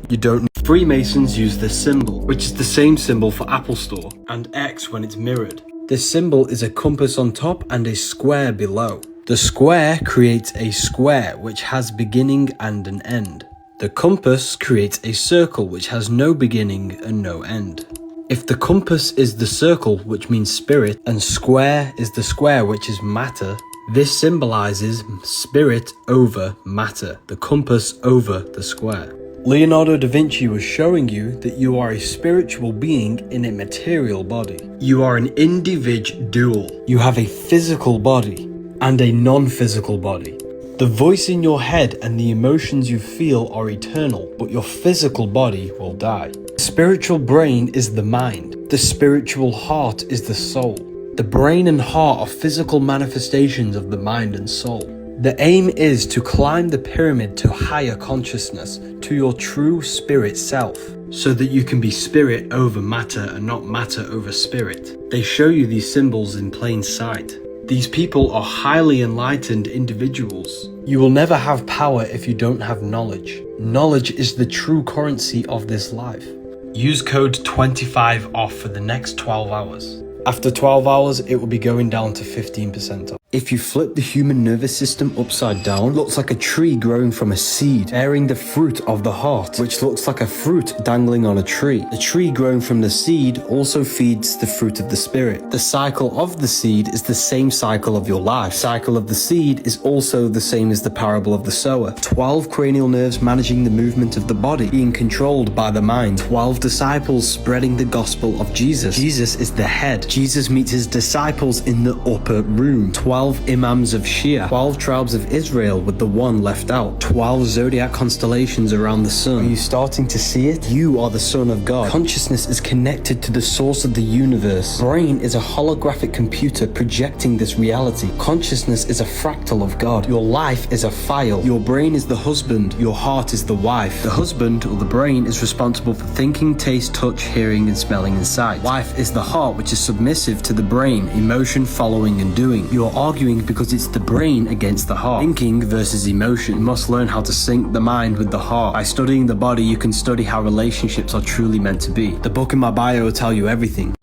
You don't need. Freemasons use this symbol, which is the same symbol for Apple Store, and X when it's mirrored. This symbol is a compass on top and a square below. The square creates a square which has beginning and an end. The compass creates a circle which has no beginning and no end. If the compass is the circle, which means spirit, and square is the square, which is matter, this symbolizes spirit over matter, the compass over the square. Leonardo da Vinci was showing you that you are a spiritual being in a material body. You are an individual. You have a physical body and a non-physical body. The voice in your head and the emotions you feel are eternal, but your physical body will die. The spiritual brain is the mind. The spiritual heart is the soul. The brain and heart are physical manifestations of the mind and soul. The aim is to climb the pyramid to higher consciousness, to your true spirit self, so that you can be spirit over matter and not matter over spirit. They show you these symbols in plain sight. These people are highly enlightened individuals. You will never have power if you don't have knowledge. Knowledge is the true currency of this life. Use code 25 off for the next 12 hours. After 12 hours, it will be going down to 15% off. If you flip the human nervous system upside down, it looks like a tree growing from a seed, bearing the fruit of the heart, which looks like a fruit dangling on a tree. The tree growing from the seed also feeds the fruit of the spirit. The cycle of the seed is the same cycle of your life. The cycle of the seed is also the same as the parable of the sower. 12 cranial nerves managing the movement of the body, being controlled by the mind. 12 disciples spreading the gospel of Jesus. Jesus is the head. Jesus meets his disciples in the upper room. 12 imams of Shia, 12 tribes of Israel with the one left out, 12 zodiac constellations around the sun. Are you starting to see it? You are the son of God. Consciousness is connected to the source of the universe. Brain is a holographic computer projecting this reality. Consciousness is a fractal of God. Your life is a file. Your brain is the husband. Your heart is the wife. The husband, or the brain, is responsible for thinking, taste, touch, hearing, and smelling and sight. Wife is the heart, which is submissive to the brain, emotion, following, and doing. Your arguing because it's the brain against the heart. Thinking versus emotion. You must learn how to sync the mind with the heart. By studying the body, you can study how relationships are truly meant to be. The book in my bio will tell you everything.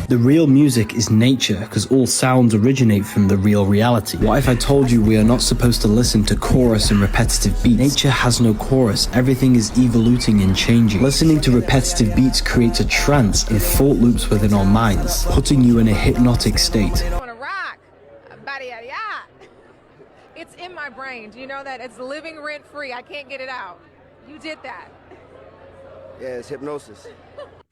The real music is nature, because all sounds originate from the real reality. What if I told you we are not supposed to listen to chorus and repetitive beats? Nature has no chorus, everything is evoluting and changing. Listening to repetitive beats creates a trance and thought loops within our minds, putting you in a hypnotic state. On a rock, it's in my brain. Do you know that? It's living rent free. I can't get it out. You did that. Yeah, it's hypnosis.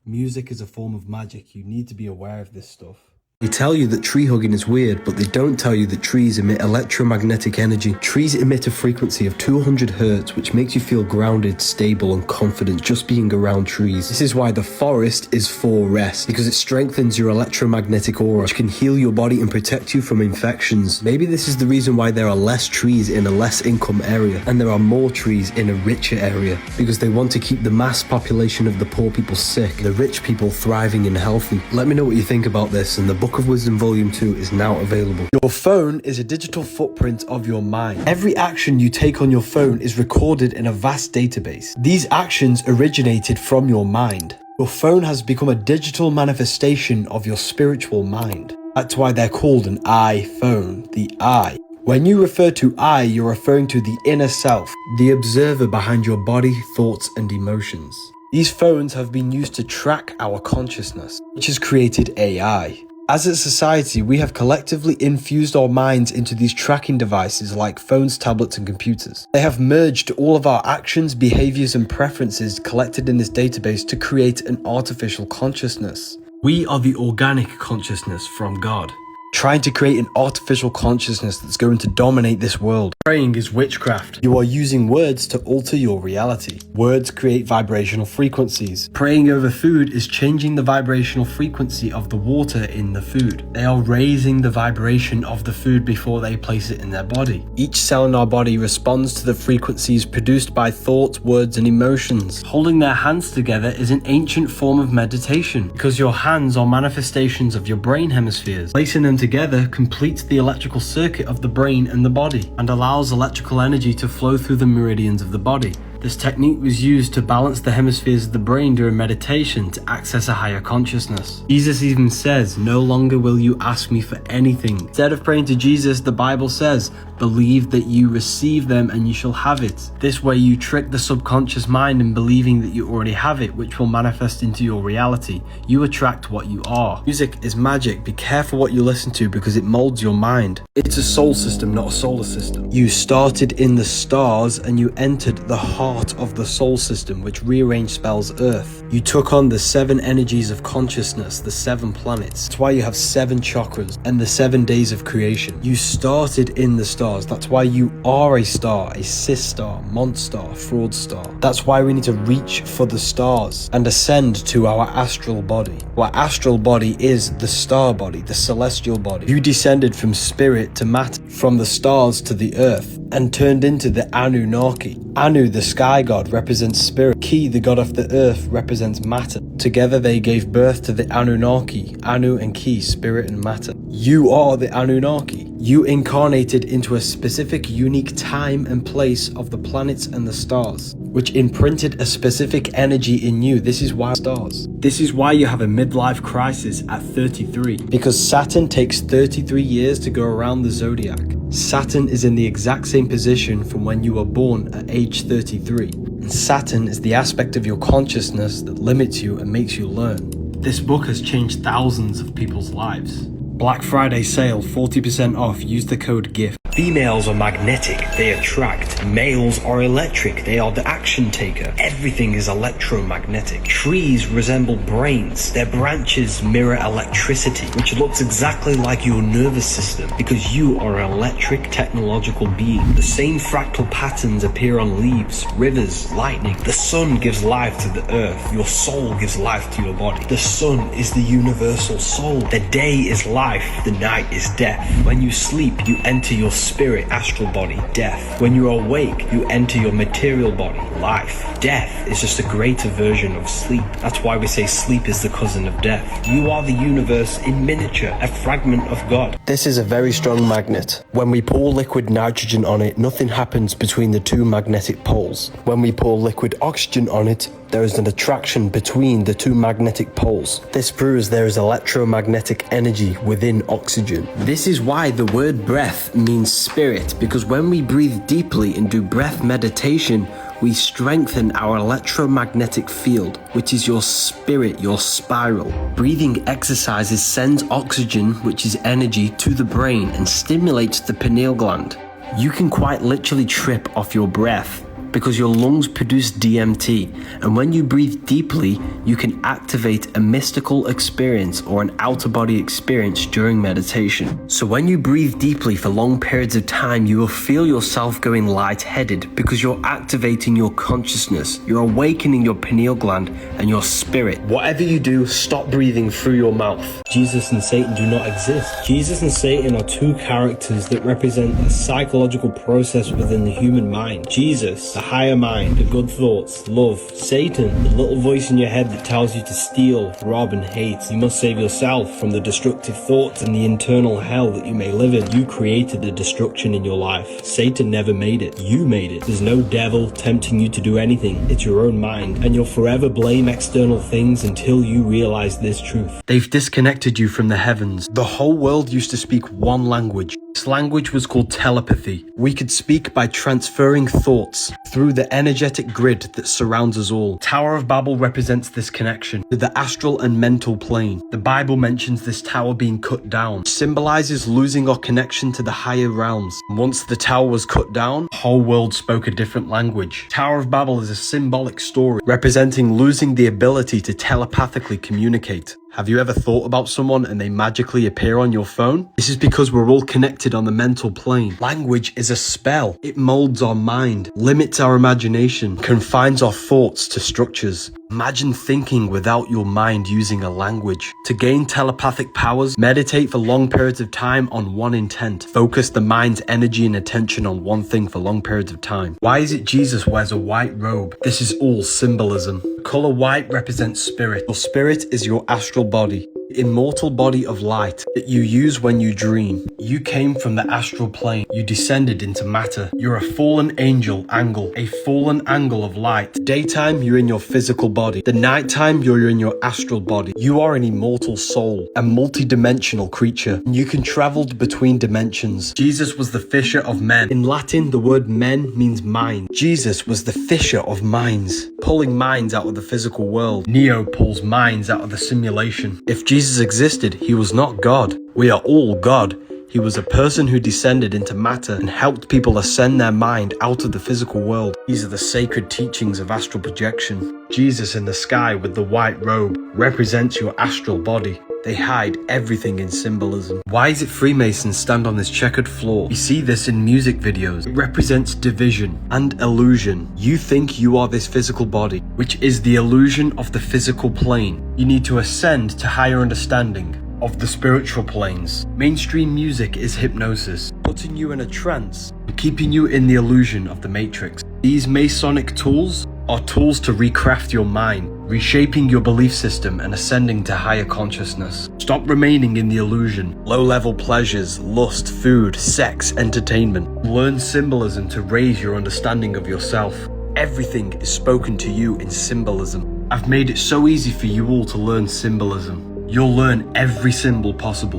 Music is a form of magic. You need to be aware of this stuff. They tell you that tree hugging is weird, but they don't tell you that trees emit electromagnetic energy. Trees emit a frequency of 200 Hz, which makes you feel grounded, stable, and confident just being around trees. This is why the forest is for rest, because it strengthens your electromagnetic aura, which can heal your body and protect you from infections. Maybe this is the reason why there are less trees in a less income area, and there are more trees in a richer area, because they want to keep the mass population of the poor people sick, the rich people thriving and healthy. Let me know what you think about this, and the Book of Wisdom Volume 2 is now available. Your phone is a digital footprint of your mind. Every action you take on your phone is recorded in a vast database. These actions originated from your mind. Your phone has become a digital manifestation of your spiritual mind. That's why they're called an iPhone, the I. When you refer to I, you're referring to the inner self, the observer behind your body, thoughts, and emotions. These phones have been used to track our consciousness, which has created AI. As a society, we have collectively infused our minds into these tracking devices like phones, tablets, and computers. They have merged all of our actions, behaviors, and preferences collected in this database to create an artificial consciousness. We are the organic consciousness from God, trying to create an artificial consciousness that's going to dominate this world. Praying is witchcraft. You are using words to alter your reality. Words create vibrational frequencies. Praying over food is changing the vibrational frequency of the water in the food. They are raising the vibration of the food before they place it in their body. Each cell in our body responds to the frequencies produced by thoughts, words, and emotions. Holding their hands together is an ancient form of meditation, because your hands are manifestations of your brain hemispheres. Placing them together completes the electrical circuit of the brain and the body, and allows electrical energy to flow through the meridians of the body. This technique was used to balance the hemispheres of the brain during meditation to access a higher consciousness. Jesus even says, "No longer will you ask me for anything." Instead of praying to Jesus, the Bible says, "Believe that you receive them and you shall have it." This way you trick the subconscious mind in believing that you already have it, which will manifest into your reality. You attract what you are. Music is magic. Be careful what you listen to because it molds your mind. It's a soul system, not a solar system. You started in the stars and you entered the heart of the soul system, which rearranged spells Earth. You took on the 7 energies of consciousness, the 7 planets. That's why you have 7 chakras and the 7 days of creation. You started in the stars. That's why you are a star, a cis star, monster, fraud star. That's why we need to reach for the stars and ascend to our astral body. Our astral body is the star body, the celestial body. You descended from spirit to matter, from the stars to the earth, and turned into the Anunnaki. Anu, the sky god, represents spirit. Ki, the god of the earth, represents matter. Together they gave birth to the Anunnaki. Anu and Ki, spirit and matter. You are the Anunnaki. You incarnated into a specific, unique time and place of the planets and the stars, which imprinted a specific energy in you. This is why stars. This is why you have a midlife crisis at 33. Because Saturn takes 33 years to go around the zodiac. Saturn is in the exact same position from when you were born at age 33. And Saturn is the aspect of your consciousness that limits you and makes you learn. This book has changed thousands of people's lives. Black Friday sale, 40% off. Use the code GIFT. Females are magnetic, they attract. Males are electric, they are the action taker. Everything is electromagnetic. Trees resemble brains. Their branches mirror electricity, which looks exactly like your nervous system, because you are an electric technological being. The same fractal patterns appear on leaves, rivers, lightning. The sun gives life to the earth. Your soul gives life to your body. The sun is the universal soul. The day is light. life, the night is death. When you sleep, you enter your spirit astral body, death. When you are awake, you enter your material body, life. Death is just a greater version of sleep. That's why we say sleep is the cousin of death. You are the universe in miniature, a fragment of God. This is a very strong magnet. When we pour liquid nitrogen on it, nothing happens between the two magnetic poles. When we pour liquid oxygen on it, there is an attraction between the two magnetic poles. This proves there is electromagnetic energy within oxygen. This is why the word breath means spirit, because when we breathe deeply and do breath meditation, we strengthen our electromagnetic field, which is your spirit, your spiral. Breathing exercises sends oxygen, which is energy, to the brain and stimulates the pineal gland. You can quite literally trip off your breath because your lungs produce DMT, and when you breathe deeply, you can activate a mystical experience or an out-of-body experience during meditation. So when you breathe deeply for long periods of time, you will feel yourself going lightheaded because you're activating your consciousness, you're awakening your pineal gland and your spirit. Whatever you do, stop breathing through your mouth. Jesus and Satan do not exist. Jesus and Satan are two characters that represent a psychological process within the human mind. Jesus, the higher mind, the good thoughts, love. Satan, the little voice in your head that tells you to steal, rob and hate. You must save yourself from the destructive thoughts and the internal hell that you may live in. You created the destruction in your life. Satan never made it. You made it. There's no devil tempting you to do anything. It's your own mind. And you'll forever blame external things until you realize this truth. They've disconnected you from the heavens. The whole world used to speak one language. This language was called telepathy. We could speak by transferring thoughts through the energetic grid that surrounds us all. Tower of Babel represents this connection to the astral and mental plane. The Bible mentions this tower being cut down, which symbolizes losing our connection to the higher realms. Once the tower was cut down, the whole world spoke a different language. Tower of Babel is a symbolic story representing losing the ability to telepathically communicate. Have you ever thought about someone and they magically appear on your phone? This is because we're all connected on the mental plane. Language is a spell. It molds our mind, limits our imagination, confines our thoughts to structures. Imagine thinking without your mind using a language. To gain telepathic powers, meditate for long periods of time on one intent. Focus the mind's energy and attention on one thing for long periods of time. Why is it Jesus wears a white robe? This is all symbolism. The color white represents spirit. Your spirit is your astral body, immortal body of light that you use when you dream. You came from the astral plane. You descended into matter. You're a fallen angel angle, a fallen angle of light. Daytime, you're in your physical body. The nighttime, you're in your astral body. You are an immortal soul, a multi-dimensional creature. You can travel between dimensions. Jesus was the fisher of men. In Latin, the word men means mind. Jesus was the fisher of minds, pulling minds out of the physical world. Neo pulls minds out of the simulation. If Jesus existed, he was not God. We are all God. He was a person who descended into matter and helped people ascend their mind out of the physical world. These are the sacred teachings of astral projection. Jesus in the sky with the white robe represents your astral body. They hide everything in symbolism. Why is it Freemasons stand on this checkered floor? We see this in music videos. It represents division and illusion. You think you are this physical body, which is the illusion of the physical plane. You need to ascend to higher understanding of the spiritual planes. Mainstream music is hypnosis, putting you in a trance and keeping you in the illusion of the matrix. These Masonic tools are tools to recraft your mind, reshaping your belief system and ascending to higher consciousness. Stop remaining in the illusion. Low-level pleasures, lust, food, sex, entertainment. Learn symbolism to raise your understanding of yourself. Everything is spoken to you in symbolism. I've made it so easy for you all to learn symbolism. You'll learn every symbol possible.